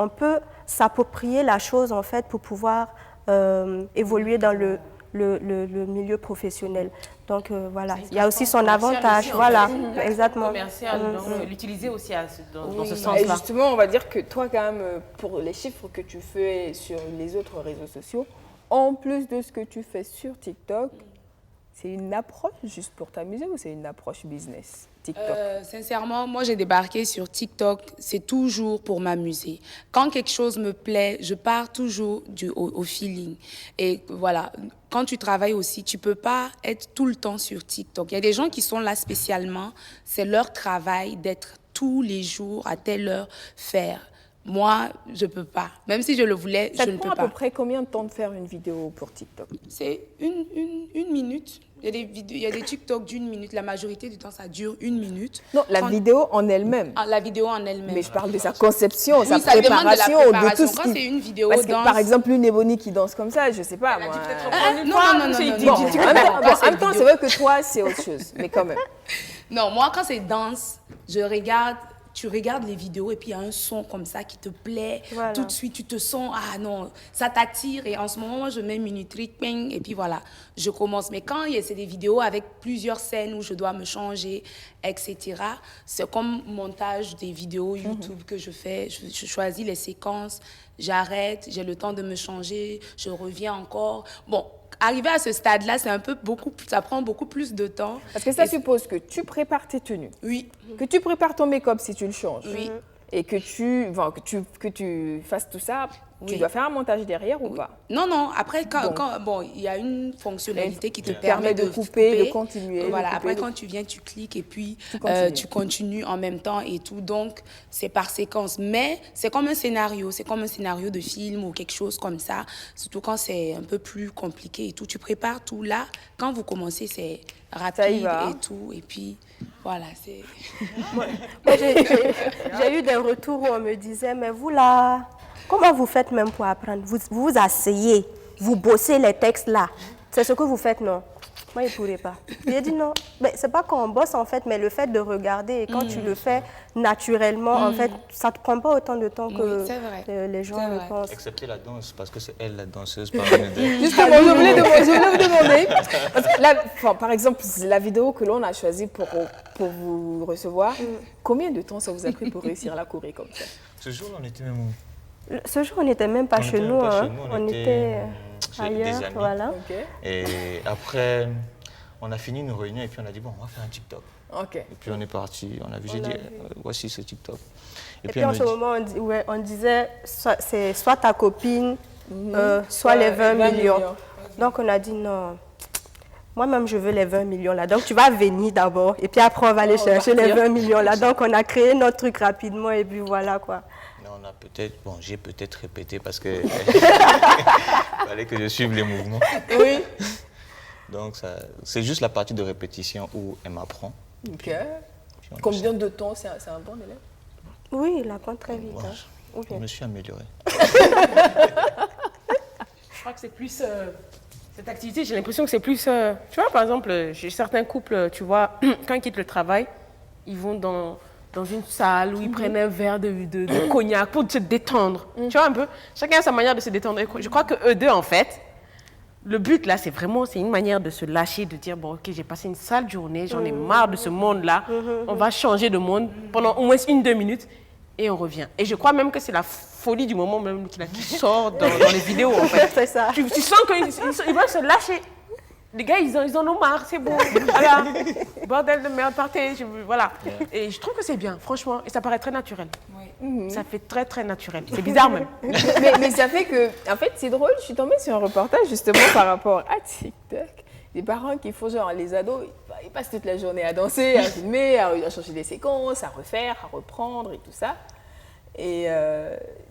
peut s'approprier la chose, en fait, pour pouvoir évoluer dans le milieu professionnel. Donc, voilà, il y a aussi son avantage. Voilà, exactement. Commercial, donc l'utiliser aussi dans ce Et sens-là. justement, on va dire que toi, quand même, pour les chiffres que tu fais sur les autres réseaux sociaux, en plus de ce que tu fais sur TikTok, c'est une approche juste pour t'amuser ou c'est une approche business, TikTok? Sincèrement, moi, j'ai débarqué sur TikTok, c'est toujours pour m'amuser. Quand quelque chose me plaît, je pars toujours au feeling. Et voilà, quand tu travailles aussi, tu ne peux pas être tout le temps sur TikTok. Il y a des gens qui sont là spécialement, c'est leur travail d'être tous les jours, à telle heure, faire moi, je ne peux pas. Même si je le voulais, Ça je te ne prend peux à peu pas. près combien de temps de faire une vidéo pour TikTok? C'est une minute. Il y a des vidéos, il y a des TikTok d'une minute. La majorité du temps, ça dure 1 minute. Non, la 30 vidéo en elle-même. Ah, la vidéo en elle-même. Mais je parle de sa conception, Oui, sa ça demande de la préparation, de préparation. tout ce Quand qui... c'est une vidéo Parce que, danse- par exemple, une Ébony qui danse comme ça, je sais pas, moi... non, non, non, non, Bon, non, en non, même temps, non, bon, en c'est même temps, vidéo. c'est vrai que toi, c'est autre chose, mais quand même. Non, moi, quand c'est danse, je regarde, tu regardes les vidéos et puis il y a un son comme ça qui te plaît. Voilà. Tout de suite, tu te sens, ah non, ça t'attire. Et en ce moment, moi, je mets minuterie, ping, et puis voilà, je commence. Mais quand c'est des vidéos avec plusieurs scènes où je dois me changer, etc., c'est comme montage des vidéos YouTube que je fais. Je choisis les séquences, j'arrête, j'ai le temps de me changer, je reviens encore. Bon, arriver à ce stade-là, c'est un peu ça prend beaucoup plus de temps. Parce que ça Et- suppose que tu prépares tes tenues, Oui, que tu prépares ton make-up si tu le changes, oui. et que tu fasses tout ça, tu Oui. dois faire un montage derrière ou pas? Non, non, après, Donc. il y a une fonctionnalité qui te permet permet de de couper, de continuer, de Voilà, couper, après, de- quand tu viens, tu cliques et puis continues. tu continues en même temps et tout. Donc, c'est par séquence. Mais c'est comme un scénario. C'est comme un scénario de film ou quelque chose comme ça. Surtout quand c'est un peu plus compliqué et tout. Tu prépares tout là. Quand vous commencez, c'est Ça y rapide va. et tout. Et puis, voilà, c'est... Moi, j'ai eu des retours où on me disait, mais vous là, comment vous faites même pour apprendre? Vous vous asseyez, vous bossez les textes là. C'est ce que vous faites, non? Moi, je ne pourrais pas. J'ai dit non. Mais c'est pas qu'on bosse en fait, mais le fait de regarder et quand tu le fais naturellement, en fait, ça ne te prend pas autant de temps que Oui, c'est vrai. les gens C'est le vrai. pensent. Excepté la danse, parce que c'est elle la danseuse parmi nous deux. Justement, je voulais vous demander, parce que là, enfin, par exemple, la vidéo que l'on a choisie pour vous recevoir, combien de temps ça vous a pris pour réussir à la choré comme ça? Ce jour-là, on était même où? Ce jour, on n'était même pas On chez était nous. même pas Hein. chez nous, On était chez ailleurs. des amis. Voilà. Ok. Et après, on a fini nos réunions et puis on a dit, bon, on va faire un TikTok. Ok. Et puis on est parti, on a vu, j'ai dit, voici ce TikTok. Et puis elle en me ce dit- moment, on disait, c'est soit ta copine, soit les 20 millions. Donc on a dit non. Moi-même, je veux les 20 millions là. Donc, tu vas venir d'abord. Et puis après, on va aller chercher les 20 millions là. Donc, on a créé notre truc rapidement. Et puis voilà quoi. Non, on a peut-être, bon, j'ai peut-être répété parce que fallait que je suive les mouvements. Oui. Donc, c'est juste la partie de répétition où elle m'apprend. Ok. Puis on Combien de temps c'est un bon élève? Oui, il apprend très vite. Ouais, Hein. Ok. je me suis amélioré. Je crois que c'est plus... cette activité, j'ai l'impression que c'est plus... tu vois, par exemple, j'ai certains couples, tu vois, quand ils quittent le travail, ils vont dans une salle où ils prennent un verre de cognac pour se détendre. Tu vois un peu? Chacun a sa manière de se détendre. Et je crois que eux deux, en fait, le but là, c'est une manière de se lâcher, de dire, bon, ok, j'ai passé une sale journée, j'en ai marre de ce monde-là, on va changer de monde pendant au moins 1-2 minutes et on revient. Et je crois même que c'est la folie du moment même qui sort dans les vidéos, en fait. C'est ça. Tu sens qu'ils vont se lâcher. Les gars, ils en ont marre, c'est bon. Voilà. Bordel de merde, partez. Voilà. Et je trouve que c'est bien, franchement. Et ça paraît très naturel. Ça fait très, très naturel. C'est bizarre même. mais ça fait que, en fait, c'est drôle. Je suis tombée sur un reportage justement par rapport à TikTok. Des parents qui font genre les ados, ils passent toute la journée à danser, à filmer, à changer des séquences, à refaire, à reprendre et tout ça. Et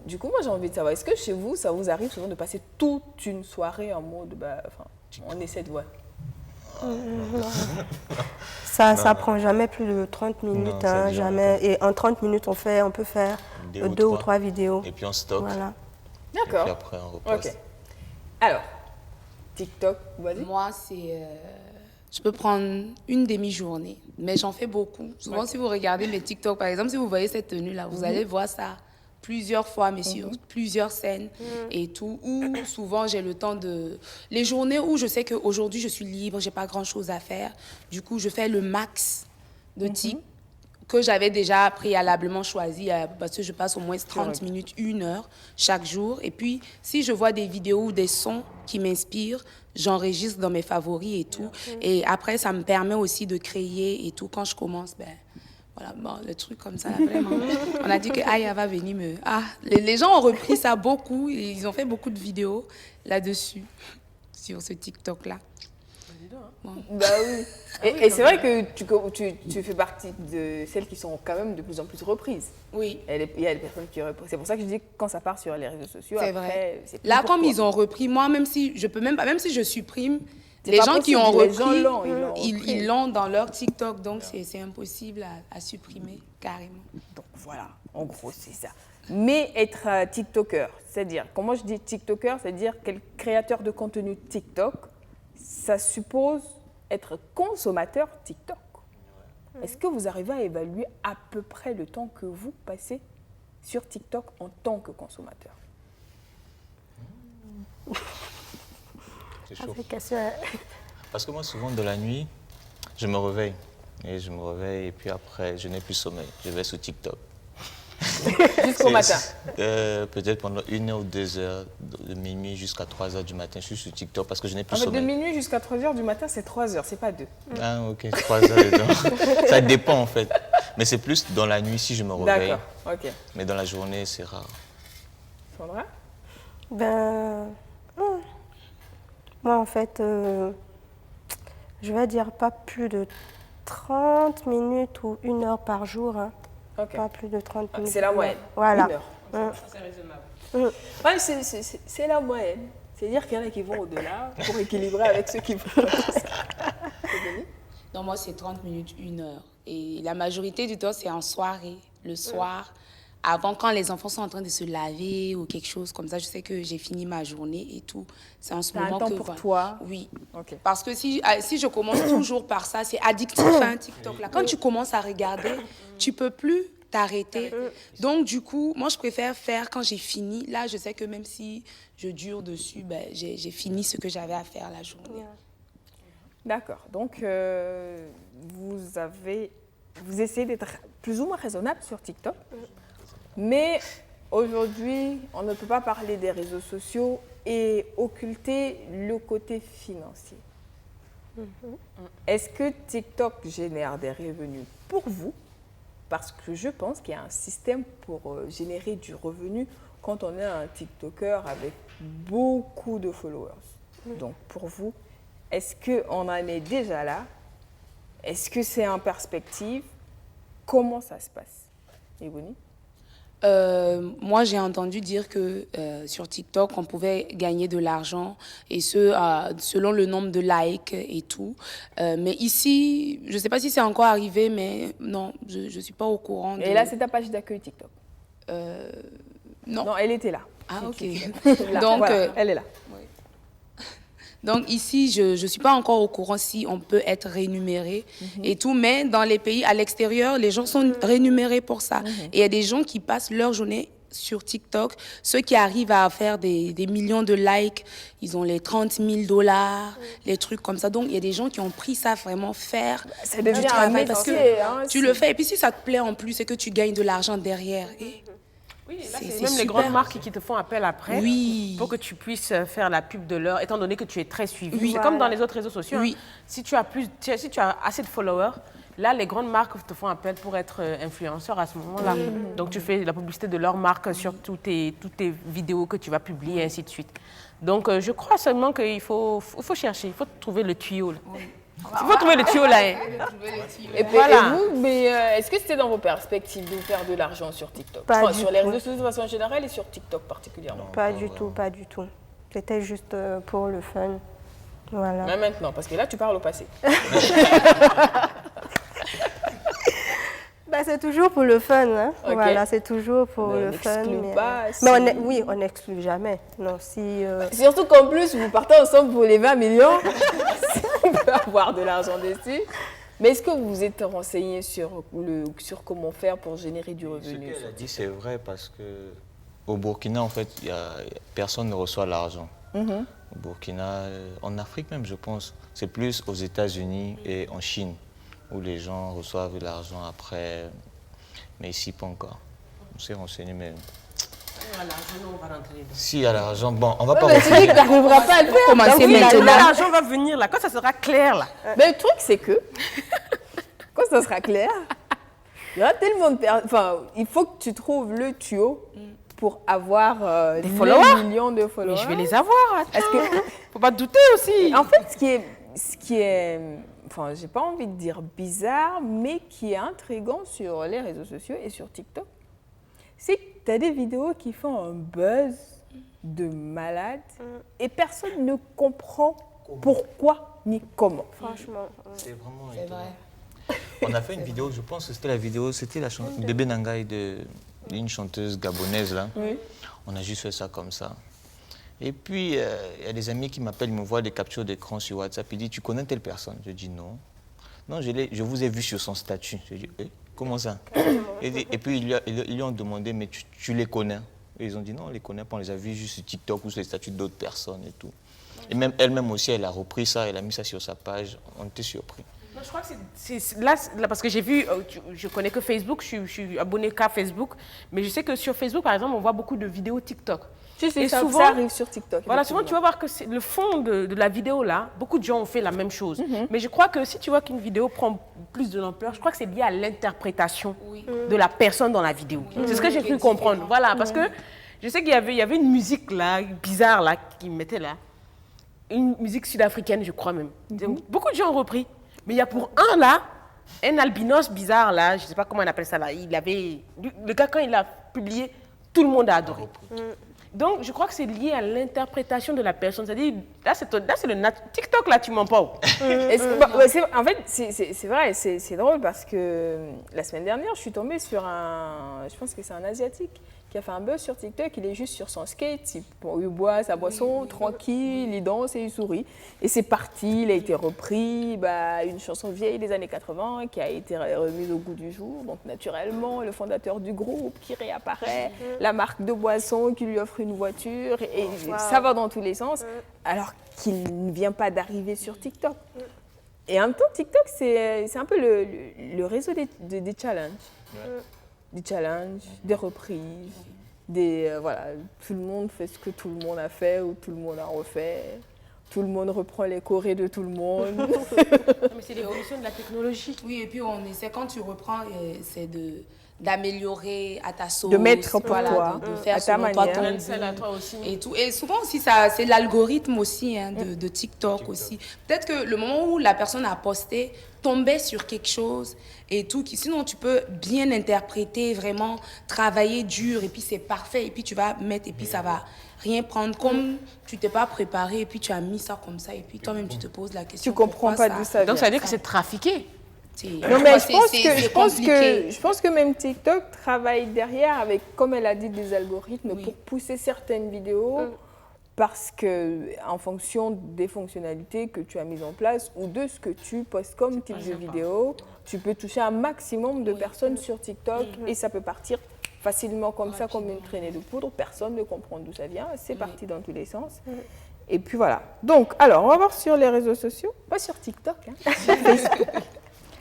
du coup, moi, j'ai envie de savoir, est-ce que chez vous, ça vous arrive souvent de passer toute une soirée en mode, on essaie de voir. Ça prend jamais plus de 30 minutes. Non, ça Hein, dure jamais. Et en 30 minutes, on peut faire deux ou trois vidéos. Et puis on stocke. Voilà. Et puis D'accord. après, on reposte. Ok. Alors, TikTok, vas-y. Moi, je peux prendre une demi-journée, mais j'en fais beaucoup. Souvent, si vous regardez mes TikTok, par exemple, si vous voyez cette tenue-là, vous allez voir ça plusieurs fois, mais sur plusieurs scènes et tout. Ou souvent, j'ai le temps de... Les journées où je sais qu'aujourd'hui, je suis libre, j'ai pas grand-chose à faire. Du coup, je fais le max de TikTok que j'avais déjà préalablement choisi parce que je passe au moins 30 minutes, 1 heure chaque jour. Et puis, si je vois des vidéos ou des sons qui m'inspirent, j'enregistre dans mes favoris et tout. Et après, ça me permet aussi de créer et tout. Quand je commence, voilà, bon, le truc comme ça, là, vraiment. On a dit que Aya va venir me... Les gens ont repris ça beaucoup. Ils ont fait beaucoup de vidéos là-dessus, sur ce TikTok-là. dedans. Hein. Bah oui. Et c'est vrai que tu fais partie de celles qui sont quand même de plus en plus reprises. Oui. Il y a des personnes qui reprennent. C'est pour ça que je dis que quand ça part sur les réseaux sociaux, C'est après, vrai. c'est plus Là, pour comme toi. ils ont repris, moi, même si je peux même pas, même si je supprime, C'est les pas gens qui possible, ont les repris, gens l'ont, ils l'ont dans leur TikTok, donc c'est impossible à supprimer carrément. Donc voilà, en gros, c'est ça. Mais être TikToker, c'est-à-dire, quand moi je dis TikToker, c'est-à-dire quel créateur de contenu TikTok, ça suppose être consommateur TikTok. Est-ce que vous arrivez à évaluer à peu près le temps que vous passez sur TikTok en tant que consommateur? C'est chaud. C'est question. Parce que moi, souvent, de la nuit, je me réveille. Et puis après, je n'ai plus sommeil. Je vais sur TikTok. Jusqu'au matin. Peut-être pendant 1 heure ou 2 heures, de minuit jusqu'à 3 heures du matin, je suis sur TikTok parce que je n'ai plus De sommeil. minuit jusqu'à 3 heures du matin, c'est 3 heures, c'est pas 2. Ah, ok, 3 heures dedans. Ça dépend en fait. Mais c'est plus dans la nuit si je me réveille. D'accord, ok. Mais dans la journée, c'est rare. Sandra? Moi, en fait, je vais dire pas plus de 30 minutes ou 1 heure par jour. Hein. Ok. Pas plus de 30 minutes. C'est la moyenne. Voilà. 1 heure. C'est raisonnable. Ouais, c'est la moyenne. C'est-à-dire qu'il y en a qui vont au-delà pour équilibrer avec ceux qui vont. Non, moi, c'est 30 minutes, 1 heure. Et la majorité du temps, c'est en soirée, le soir. Avant, quand les enfants sont en train de se laver ou quelque chose comme ça, je sais que j'ai fini ma journée et tout. C'est en ce T'as un moment temps que... pour toi? Oui. Ok. Parce que si je commence toujours par ça, c'est addictif, hein, TikTok. Là. Quand tu commences à regarder, tu peux plus t'arrêter. Donc, du coup, moi, je préfère faire quand j'ai fini. Là, je sais que même si je dure dessus, ben, j'ai fini ce que j'avais à faire la journée. D'accord. Donc, vous essayez d'être plus ou moins raisonnable sur TikTok. Mais aujourd'hui, on ne peut pas parler des réseaux sociaux et occulter le côté financier. Est-ce que TikTok génère des revenus pour vous? Parce que je pense qu'il y a un système pour générer du revenu quand on est un TikToker avec beaucoup de followers. Donc, pour vous, est-ce qu'on en est déjà là? Est-ce que c'est en perspective? Comment ça se passe? Ebony? Moi, j'ai entendu dire que sur TikTok, on pouvait gagner de l'argent, et selon le nombre de likes et tout. Mais ici, je ne sais pas si c'est encore arrivé, mais non, je ne suis pas au courant. Et là, c'est ta page d'accueil TikTok? Non. Non, elle était là. Ah, ok. Là, Donc, voilà, elle est là. Donc ici, je ne suis pas encore au courant si on peut être rémunéré et tout, mais dans les pays à l'extérieur, les gens sont rémunérés pour ça. Et il y a des gens qui passent leur journée sur TikTok, ceux qui arrivent à faire des millions de likes, ils ont les 30 000 $, les trucs comme ça. Donc il y a des gens qui ont pris ça vraiment faire Ça devient du un travail parce métier, que hein, tu le fais. Et puis si ça te plaît en plus, c'est que tu gagnes de l'argent derrière. Et Oui, là, c'est c'est même les super. grandes marques qui te font appel après Oui. pour que tu puisses faire la pub de leur, étant donné que tu es très suivi. Oui. C'est comme dans les autres réseaux sociaux. Oui. Hein. Si tu as assez de followers, là, les grandes marques te font appel pour être influenceur à ce moment-là. Donc, tu fais la publicité de leur marque sur toutes tes vidéos que tu vas publier, et ainsi de suite. Donc, je crois seulement qu'il faut chercher, il faut trouver le tuyau. Là. Il faut trouver le tuyau là. Hein. Et, puis, Voilà. et vous, mais est-ce que c'était dans vos perspectives de faire de l'argent sur TikTok? Pas Enfin, du sur les tout. réseaux sociaux de façon générale et sur TikTok particulièrement. Pas du tout, pas du tout. C'était juste pour le fun. Voilà. Mais maintenant, parce que là, tu parles au passé. Bah, c'est toujours pour le fun. Hein. Ok. Voilà, c'est toujours pour Mais on le fun. n'exclut pas mais si- oui, on n'exclut jamais. Non, si, Surtout qu'en plus, vous partez ensemble pour les 20 millions. On peut avoir de l'argent dessus. Mais est-ce que vous vous êtes renseigné sur comment faire pour générer du Ce revenu? qu'elle a dit, c'est vrai parce que au Burkina, en fait, personne ne reçoit l'argent. Au Burkina, en Afrique même, je pense, c'est plus aux États-Unis et en Chine où les gens reçoivent de l'argent après, mais ici pas encore. On s'est renseigné, mais s'il y a l'argent, bon, on va pas Mais tu dis refuser. que tu n'arriveras pas à le faire. Commencez Donc, maintenant. finalement, L'argent va venir là, quand ça sera clair là. Mais le truc, c'est que, quand ça sera clair, il y aura tellement de personnes. Enfin, il faut que tu trouves le tuyau pour avoir des followers. millions de followers. Mais je vais les avoir. Attends. Est-ce que, Faut pas te douter aussi. en fait, ce qui est ce qui est, enfin, j'ai pas envie de dire bizarre, mais qui est intriguant sur les réseaux sociaux et sur TikTok, c'est que tu as des vidéos qui font un buzz de malade et personne ne comprend pourquoi ni comment. Franchement. C'est vraiment C'est étonnant. vrai. On a fait une vidéo, je pense que c'était la vidéo, c'était la chanson de Benangai, d'une chanteuse gabonaise là. Oui. On a juste fait ça comme ça. Et puis, il y a des amis qui m'appellent, ils me voient des captures d'écran sur WhatsApp. Ils disent, tu connais telle personne? Je dis non. Non, je vous ai vu sur son statut. Je dis, comment ça? Et puis, ils lui ont demandé, mais tu les connais? Et ils ont dit, non, on ne les connaît pas, on les a vus juste sur TikTok ou sur les statuts d'autres personnes et tout. Et même elle-même aussi, elle a repris ça, elle a mis ça sur sa page. On était surpris. Non, je crois que c'est là, parce que j'ai vu, je connais que Facebook, je suis abonnée qu'à Facebook, mais je sais que sur Facebook, par exemple, on voit beaucoup de vidéos TikTok. Et ça arrive sur TikTok. Voilà, souvent tu vas voir que le fond de la vidéo là, beaucoup de gens ont fait la même chose. Mais je crois que si tu vois qu'une vidéo prend plus de l'ampleur, je crois que c'est lié à l'interprétation de la personne dans la vidéo. C'est ce que j'ai cru comprendre. Voilà, parce que je sais qu'il y avait une musique là, bizarre là, qu'ils mettaient là. Une musique sud-africaine, je crois même. Donc, beaucoup de gens ont repris. Mais il y a pour un là, un albinos bizarre là, je ne sais pas comment on appelle ça là. Le gars, quand il a publié, tout le monde a adoré. Donc, je crois que c'est lié à l'interprétation de la personne. C'est-à-dire, là, c'est TikTok, là, tu mens pas. En fait, c'est vrai, c'est drôle parce que la semaine dernière, je suis tombée sur je pense que c'est un Asiatique qui a fait un buzz sur TikTok. Il est juste sur son skate, il boit sa boisson, tranquille, il danse et il sourit. Et c'est parti, il a été repris, une chanson vieille des années 80 qui a été remise au goût du jour. Donc, naturellement, le fondateur du groupe qui réapparaît, la marque de boisson qui lui offre une voiture, et ça va dans tous les sens, alors qu'il ne vient pas d'arriver sur TikTok. Et en même temps, TikTok, c'est un peu le réseau des challenges. Des challenges, des reprises, voilà, tout le monde fait ce que tout le monde a fait ou tout le monde a refait. Tout le monde reprend les chorés de tout le monde. Mais c'est l'évolution de la technologie. Oui, et puis on essaie, quand tu reprends, c'est d'améliorer à ta sauce. De mettre pour voilà, toi, de faire à ta selon toi manière. ton Celle à toi aussi. et tout. Et souvent aussi, c'est l'algorithme aussi de TikTok aussi. Peut-être que le moment où la personne a posté tombait sur quelque chose et tout, sinon tu peux bien interpréter, vraiment travailler dur et puis c'est parfait et puis tu vas mettre et puis ça va rien prendre comme tu t'es pas préparé et puis tu as mis ça comme ça et puis toi-même tu te poses la question. Tu comprends pas d'où ça vient. Donc ça veut dire que c'est trafiqué. Non, mais je pense que même TikTok travaille derrière avec, comme elle a dit, des algorithmes pour pousser certaines vidéos parce que, en fonction des fonctionnalités que tu as mises en place ou de ce que tu postes comme type de vidéo, tu peux toucher un maximum de personnes sur TikTok et ça peut partir facilement comme ça, comme une traînée de poudre. Personne ne comprend d'où ça vient. C'est parti dans tous les sens. Et puis voilà. Donc, alors, on va voir sur les réseaux sociaux. Pas sur TikTok, sur Facebook.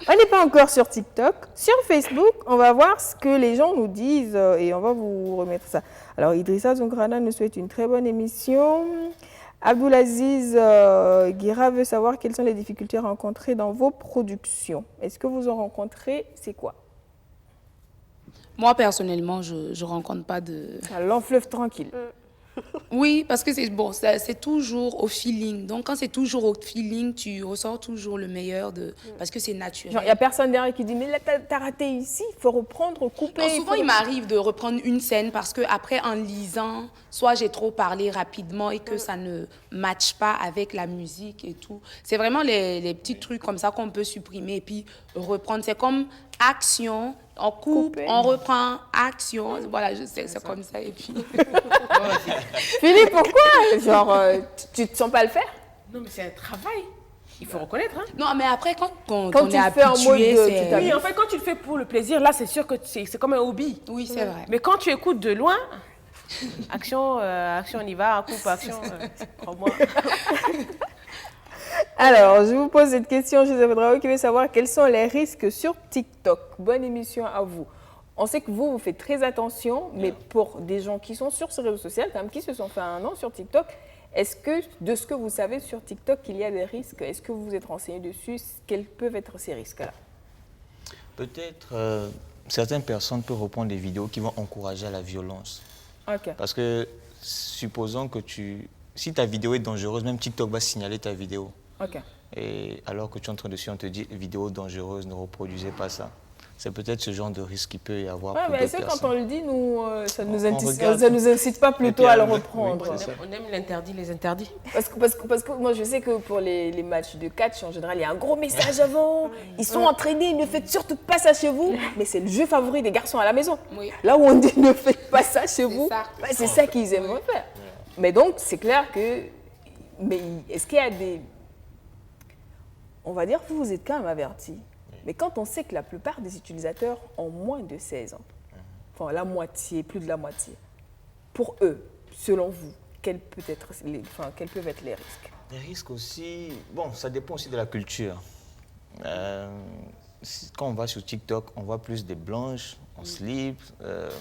On n'est pas encore sur TikTok. Sur Facebook, on va voir ce que les gens nous disent et on va vous remettre ça. Alors, Idrissa Zongrana nous souhaite une très bonne émission. Abdoulaziz Guira veut savoir quelles sont les difficultés rencontrées dans vos productions. Est-ce que vous en rencontrez? C'est quoi? Moi, personnellement, je ne rencontre pas de... Un long fleuve tranquille. Oui, parce que c'est toujours au feeling. Donc, quand c'est toujours au feeling, tu ressors toujours le meilleur parce que c'est naturel. Il n'y a personne derrière qui dit « Mais là, t'as raté ici, il faut reprendre, couper. » Non, souvent, il m'arrive de reprendre une scène parce qu'après, en lisant, soit j'ai trop parlé rapidement et que ça ne matche pas avec la musique et tout. C'est vraiment les petits trucs comme ça qu'on peut supprimer et puis reprendre. C'est comme action, on coupe, on reprend, action. Voilà, je sais, c'est comme ça. Et puis... Philippe, pourquoi? Genre, tu te sens pas le faire? Non, mais c'est un travail. Il faut reconnaître. Hein. Non, mais après, quand on tu est le fais en mode habitué, oui, en fait, quand tu le fais pour le plaisir, là, c'est sûr que c'est comme un hobby. Oui, c'est vrai. Mais quand tu écoutes de loin, action, on y va, coupe, action, crois-moi. Alors, je vous pose cette question, Joseph Drao, qui veut savoir quels sont les risques sur TikTok. Bonne émission à vous. On sait que vous faites très attention, mais pour des gens qui sont sur ces réseaux sociaux, quand même, qui se sont fait un an sur TikTok, est-ce que, de ce que vous savez sur TikTok, il y a des risques? Est-ce que vous vous êtes renseigné dessus? Quels peuvent être ces risques-là? Peut-être certaines personnes peuvent reprendre des vidéos qui vont encourager à la violence. Ok. Parce que, supposons que si ta vidéo est dangereuse, même TikTok va signaler ta vidéo. Ok. Et alors que tu es en train dessus, on te dit vidéo dangereuse, ne reproduisez pas ça. C'est peut-être ce genre de risque qu'il peut y avoir pour mais d'autres est-ce que quand personnes. on le dit, nous, ça ne regarde. nous incite pas plutôt puis, à le oui, reprendre? c'est ça. On aime l'interdit, les interdits. Parce que moi, je sais que pour les matchs de catch, en général, il y a un gros message avant. Ils sont entraînés, ne faites surtout pas ça chez vous. Mais c'est le jeu favori des garçons à la maison. Oui. Là où on dit ne faites pas ça chez vous, ça. bah, c'est ça qu'ils aimeraient faire. Mais donc, c'est clair que... Mais est-ce qu'il y a des... On va dire que vous êtes quand même avertis. Mais quand on sait que la plupart des utilisateurs ont moins de 16 ans, enfin la moitié, plus de la moitié, pour eux, selon vous, quels peuvent être les risques? Les risques aussi, bon, ça dépend aussi de la culture. Quand on va sur TikTok, on voit plus des blanches, en slip,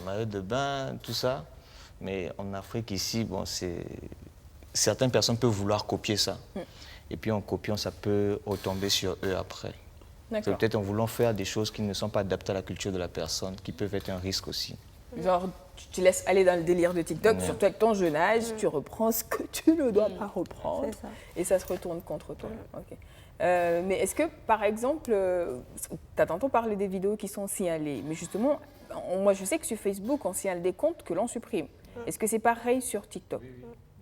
maillot de bain, tout ça. Mais en Afrique, ici, bon, certaines personnes peuvent vouloir copier ça. Et puis en copiant, ça peut retomber sur eux après. C'est peut-être en voulant faire des choses qui ne sont pas adaptées à la culture de la personne, qui peuvent être un risque aussi. Genre, tu te laisses aller dans le délire de TikTok, surtout avec ton jeune âge, tu reprends ce que tu ne dois pas reprendre. C'est ça. Et ça se retourne contre toi. Ok. Mais est-ce que, par exemple, tu as tantôt parlé des vidéos qui sont signalées, mais justement, moi je sais que sur Facebook, on signale des comptes que l'on supprime. Est-ce que c'est pareil sur TikTok? Oui.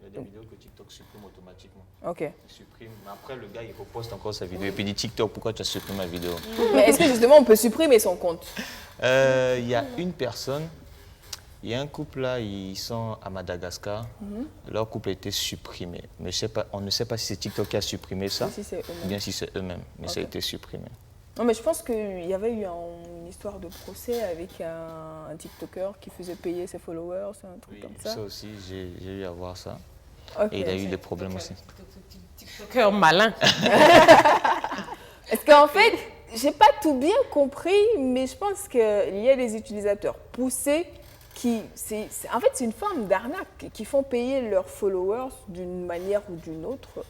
Il y a des vidéos que TikTok supprime automatiquement. Ok. Il supprime, mais après le gars il reposte encore sa vidéo et puis il dit TikTok, pourquoi tu as supprimé ma vidéo? Mais est-ce que justement on peut supprimer son compte? Il y a une personne, il y a un couple là, ils sont à Madagascar, leur couple a été supprimé. Mais on ne sait pas si c'est TikTok qui a supprimé ça, Si c'est eux-mêmes. ou bien si c'est eux-mêmes, mais ça a été supprimé. Non, mais je pense qu'il y avait eu une histoire de procès avec un TikToker qui faisait payer ses followers, un truc comme ça. Ça aussi, j'ai eu à voir ça. Ok. Et il a eu des problèmes aussi. Cœur malin. Parce qu'en fait, j'ai pas tout bien compris, mais je pense qu'il y a des utilisateurs poussés qui, en fait, c'est une forme d'arnaque, qui font payer leurs followers d'une manière ou d'une autre.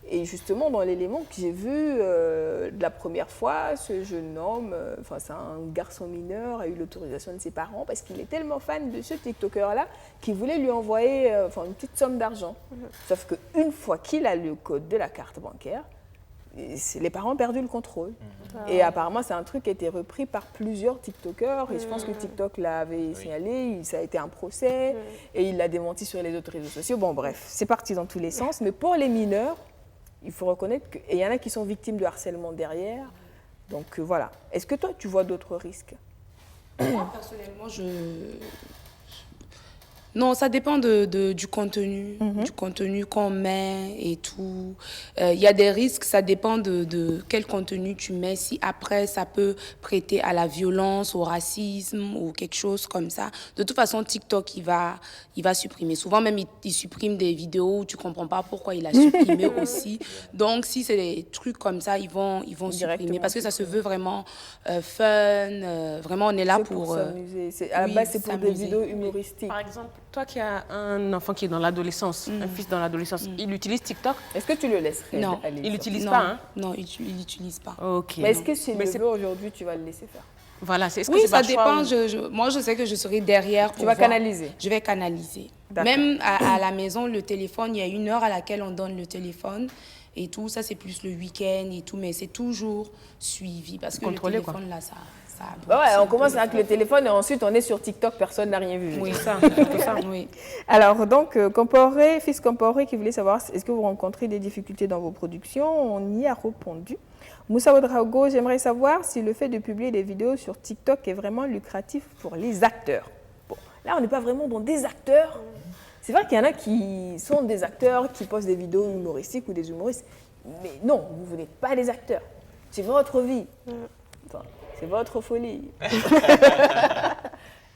Et justement, dans l'élément que j'ai vu de la première fois, ce jeune homme, c'est un garçon mineur, a eu l'autorisation de ses parents parce qu'il est tellement fan de ce TikToker-là qu'il voulait lui envoyer une petite somme d'argent. Sauf qu'une fois qu'il a le code de la carte bancaire, les parents ont perdu le contrôle. Et apparemment, c'est un truc qui a été repris par plusieurs TikTokers. Et je pense que TikTok l'avait signalé, ça a été un procès, et il l'a démenti sur les autres réseaux sociaux. Bon, bref, c'est parti dans tous les sens. Mais pour les mineurs, il faut reconnaître qu'il y en a qui sont victimes de harcèlement derrière. Donc voilà. Est-ce que toi, tu vois d'autres risques? Moi, personnellement, Non, ça dépend du contenu, du contenu qu'on met et tout. Il y a des risques, ça dépend de quel contenu tu mets. Si après, ça peut prêter à la violence, au racisme ou quelque chose comme ça. De toute façon, TikTok, il va supprimer. Souvent, même, il supprime des vidéos où tu ne comprends pas pourquoi il a supprimé aussi. Donc, si c'est des trucs comme ça, ils vont supprimer. Parce que ça se veut vraiment fun. Vraiment, on est là pour s'amuser. À la base, c'est pour des vidéos humoristiques. Par exemple, toi qui as un enfant qui est dans l'adolescence, un fils dans l'adolescence, il utilise TikTok? Est-ce que tu le laisserais Non. aller Il n'utilise Non, pas, hein? non, il n'utilise pas. Ok. Mais est-ce que si Mais le c'est- veut aujourd'hui, tu vas le laisser faire? Voilà, est-ce que Oui, c'est ça par choix dépend. ou- Moi, je sais que je serai derrière pour Tu vas voir. canaliser? Je vais canaliser. D'accord. Même à la maison, le téléphone, il y a une heure à laquelle on donne le téléphone et tout. Ça, c'est plus le week-end et tout, mais c'est toujours suivi parce que Contrôlé, le quoi. téléphone, là, ça Ouais, on commence avec le téléphone et ensuite on est sur TikTok, personne n'a rien vu. Oui, ça, c'est ça, oui. Alors donc, Fils Comporé qui voulait savoir, est-ce que vous rencontrez des difficultés dans vos productions? On y a répondu. Moussa Ouedraogo, j'aimerais savoir si le fait de publier des vidéos sur TikTok est vraiment lucratif pour les acteurs. Bon, là on n'est pas vraiment dans des acteurs. C'est vrai qu'il y en a qui sont des acteurs, qui postent des vidéos humoristiques ou des humoristes. Mais non, vous n'êtes pas des acteurs. C'est votre vie. Enfin, c'est votre folie.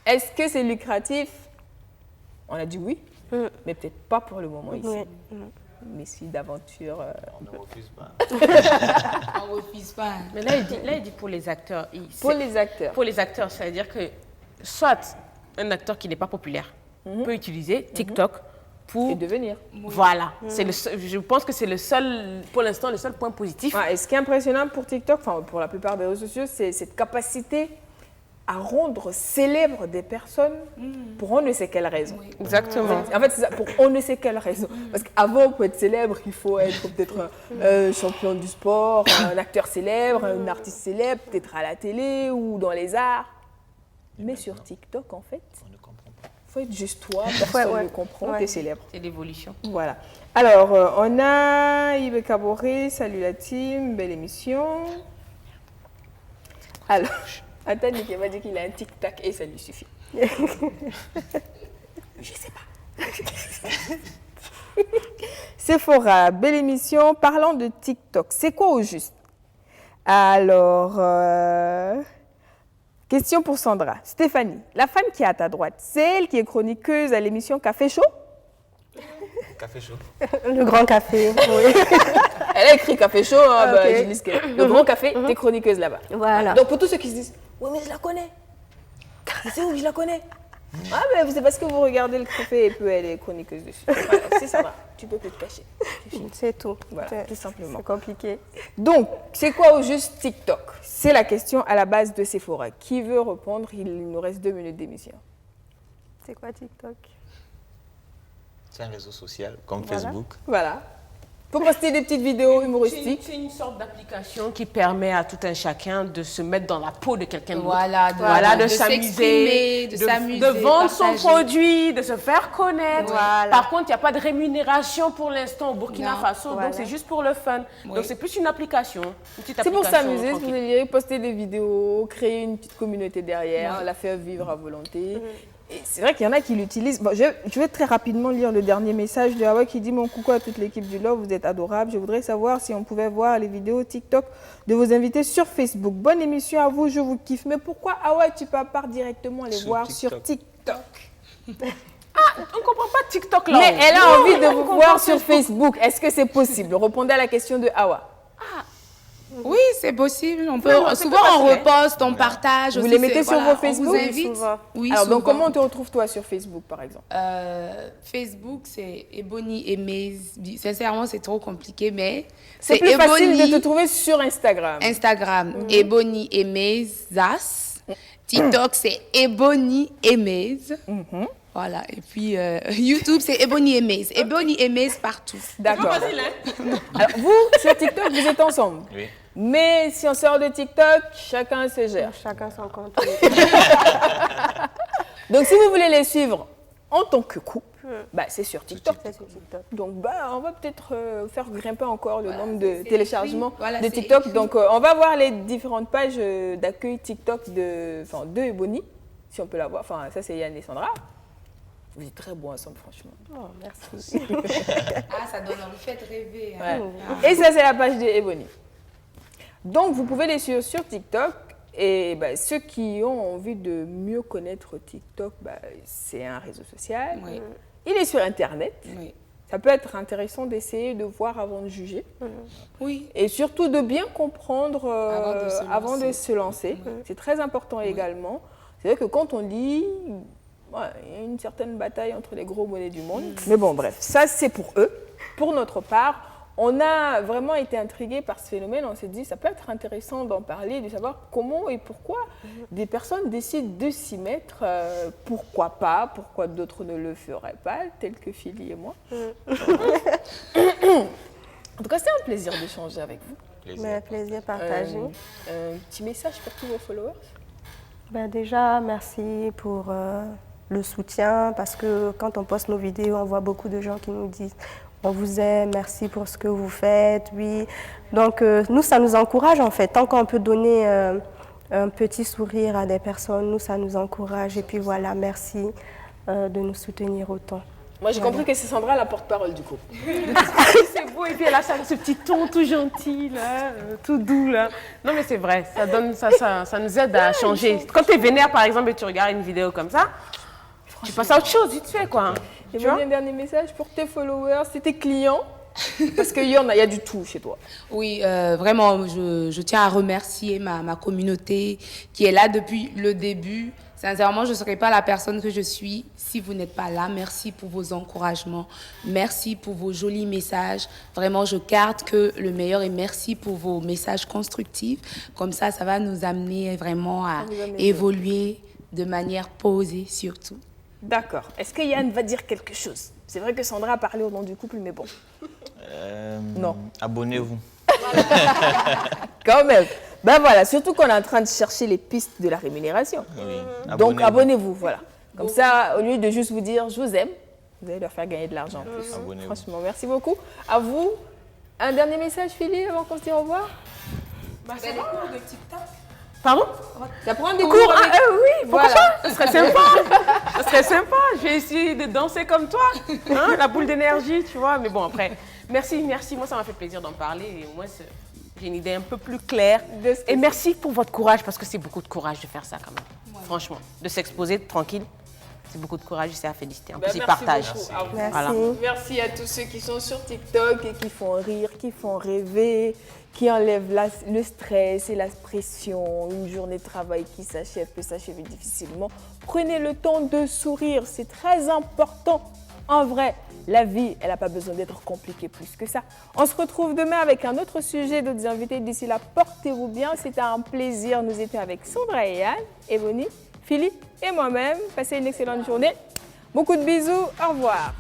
Est-ce que c'est lucratif? On a dit oui, mais peut-être pas pour le moment ici. Mais si d'aventure... On ne refuse pas. On refuse pas. Mais là, il dit pour les acteurs. Pour les acteurs. Pour les acteurs, ça veut dire que soit un acteur qui n'est pas populaire peut utiliser TikTok pour... Et devenir. Voilà. C'est je pense que c'est le seul, pour l'instant, le seul point positif. Et ce qui est impressionnant pour TikTok, enfin pour la plupart des réseaux sociaux, c'est cette capacité à rendre célèbres des personnes pour on ne sait quelle raison. Exactement. En fait, c'est ça, pour on ne sait quelle raison. Parce qu'avant, pour être célèbre, il faut être peut-être un champion du sport, un acteur célèbre, un artiste célèbre, peut-être à la télé ou dans les arts. Mais sur TikTok, en fait, il faut être juste toi, personne ne comprend, tu es célèbre. C'est l'évolution. Voilà. Alors, on a Yves Caboret, salut la team, belle émission. Alors, Attends, Nicky m'a dit qu'il a un tic-tac et ça lui suffit. Je sais pas. Sephora, belle émission. Parlant de TikTok, c'est quoi au juste? Alors, question pour Sandra. Stéphanie, la femme qui est à ta droite, c'est elle qui est chroniqueuse à l'émission Café Chaud? Café chaud. Le grand café, oui. Elle a écrit Café Chaud, hein, Ok. bah, je lis ce qu'elle- Le grand café, t'es chroniqueuse là-bas. Voilà. Donc pour tous ceux qui se disent, oui mais je la connais. Mais c'est où que je la connais? Ah mais c'est parce que vous regardez le café et puis elle est chroniqueuse dessus. Voilà, c'est ça va, tu peux plus te cacher. C'est tout. Voilà, C'est- tout simplement. C'est compliqué. Donc, c'est quoi au juste TikTok? C'est la question à la base de Sephora. Qui veut répondre? Il nous reste 2 minutes d'émission. C'est quoi TikTok? C'est un réseau social comme Voilà. Facebook. Voilà. Pour poster des petites vidéos humoristiques. C'est une sorte d'application qui permet à tout un chacun de se mettre dans la peau de quelqu'un d'autre. Voilà, de s'exprimer, s'amuser, de s'amuser, de vendre son partager. produit, de se faire connaître. Voilà. Par contre, il n'y a pas de rémunération pour l'instant au Burkina Non, Faso, voilà. donc c'est juste pour le fun. Oui. Donc c'est plus une application, une petite C'est pour application s'amuser, si vous tranquille. voulez poster des vidéos, créer une petite communauté derrière, la faire vivre à volonté. Et c'est vrai qu'il y en a qui l'utilisent. Bon, je vais très rapidement lire le dernier message de Hawa qui dit « Mon coucou à toute l'équipe du Love, vous êtes adorables. Je voudrais savoir si on pouvait voir les vidéos TikTok de vos invités sur Facebook. Bonne émission à vous, je vous kiffe. » Mais pourquoi Hawa, tu peux pas directement les Sur voir TikTok. sur TikTok? On ne comprend pas TikTok là. Mais elle a Non, envie de on vous comprend voir sur Facebook. Est-ce que c'est possible? Répondez à la question de Hawa. Oui, c'est possible. On peut, Non, c'est souvent, pas on facile, reposte, on partage. Vous aussi, les mettez c'est- sur voilà, vos Facebook? On vous invite. Souvent. Oui, Alors, donc, souvent. comment te retrouves-toi sur Facebook, par exemple? Facebook, c'est Ebony et Maze. Sincèrement, c'est trop compliqué, mais C'est plus facile de te trouver sur Instagram. Instagram, Ebony et Maze, Zas. TikTok, c'est Ebony et Maze. Voilà. Et puis, YouTube, c'est Ebony et Maze. Ebony et Maze partout. D'accord. Facile, hein? Alors, vous, sur TikTok, vous êtes ensemble. Oui. Mais si on sort de TikTok, chacun se gère. Chacun son compte. Donc, si vous voulez les suivre en tant que couple, bah, c'est sur TikTok. C'est sur TikTok. Donc, bah, on va peut-être faire grimper encore le nombre de téléchargements écrit. Voilà, de c'est TikTok. écrit. Donc, on va voir les différentes pages d'accueil TikTok de Ebony, si on peut la voir. Enfin, ça, c'est Yann et Sandra. Vous êtes très beaux ensemble, franchement. Oh, merci. Ah, ça donne envie, faites rêver. Ouais. Et ça, c'est la page de Ebony. Donc, vous pouvez les suivre sur TikTok. Et bah, ceux qui ont envie de mieux connaître TikTok, bah, c'est un réseau social. Oui. Il est sur Internet. Oui. Ça peut être intéressant d'essayer de voir avant de juger. Oui. Et surtout de bien comprendre Avant de se avant de se lancer. C'est très important également. C'est vrai que quand on lit, ouais, il y a une certaine bataille entre les gros monnaies du monde. Mais bon, bref, ça c'est pour eux. Pour notre part, on a vraiment été intrigués par ce phénomène. On s'est dit, ça peut être intéressant d'en parler, de savoir comment et pourquoi des personnes décident de s'y mettre. Pourquoi pas, pourquoi d'autres ne le feraient pas, tels que Philly et moi. En tout cas, c'est un plaisir d'échanger avec vous. Plaisir. Mais plaisir partagé. Un petit message pour tous vos followers. Ben déjà, merci pour le soutien parce que quand on poste nos vidéos, on voit beaucoup de gens qui nous disent on vous aime, merci pour ce que vous faites. Oui. Donc, nous, ça nous encourage en fait. Tant qu'on peut donner un petit sourire à des personnes, nous, ça nous encourage. Et puis voilà, merci de nous soutenir autant. Moi, j'ai compris que c'est Sandra la porte-parole du groupe. C'est beau, et puis elle a ce petit ton tout gentil, là, tout doux. Là. Non, mais c'est vrai, ça nous aide à changer. Quand tu es vénère, par exemple, et tu regardes une vidéo comme ça, tu passes à autre chose, vite fait, quoi. Et Tu vois? un dernier message pour tes followers, c'est tes clients. Parce qu'il y a du tout chez toi. Oui, vraiment, je tiens à remercier ma communauté qui est là depuis le début. Sincèrement, je ne serais pas la personne que je suis si vous n'êtes pas là. Merci pour vos encouragements. Merci pour vos jolis messages. Vraiment, je garde que le meilleur et merci pour vos messages constructifs. Comme ça va nous amener vraiment à évoluer de manière posée surtout. D'accord. Est-ce que Yann va dire quelque chose? C'est vrai que Sandra a parlé au nom du couple, mais bon. Non. Abonnez-vous. Quand même. Ben voilà, surtout qu'on est en train de chercher les pistes de la rémunération. Oui. Donc abonnez-vous, voilà. Comme ça, au lieu de juste vous dire je vous aime, vous allez leur faire gagner de l'argent en plus. Abonnez-vous. Franchement, merci beaucoup. À vous. Un dernier message, Philippe, avant qu'on se dise au revoir? C'est bon, de TikTok. Pardon? Tu prendre des cours? Oui, voilà. Ce serait sympa. Ce serait sympa. Je vais essayer de danser comme toi. Hein, la boule d'énergie, tu vois. Mais bon, après, merci. Moi, ça m'a fait plaisir d'en parler. Et au moins, j'ai une idée un peu plus claire. Et merci pour votre courage, parce que c'est beaucoup de courage de faire ça quand même. Ouais. Franchement, de s'exposer tranquille, c'est beaucoup de courage et c'est à féliciter. En plus, ils partagent. Merci. Voilà. Merci à tous ceux qui sont sur TikTok et qui font rire, qui font rêver, qui enlèvent le stress et la pression. Une journée de travail qui peut s'achever difficilement. Prenez le temps de sourire, c'est très important. En vrai, la vie, elle n'a pas besoin d'être compliquée plus que ça. On se retrouve demain avec un autre sujet, d'autres invités. D'ici là, portez-vous bien. C'était un plaisir. Nous étions avec Sandra et Yann, Ebony, Philippe et moi-même. Passez une excellente journée. Beaucoup de bisous. Au revoir.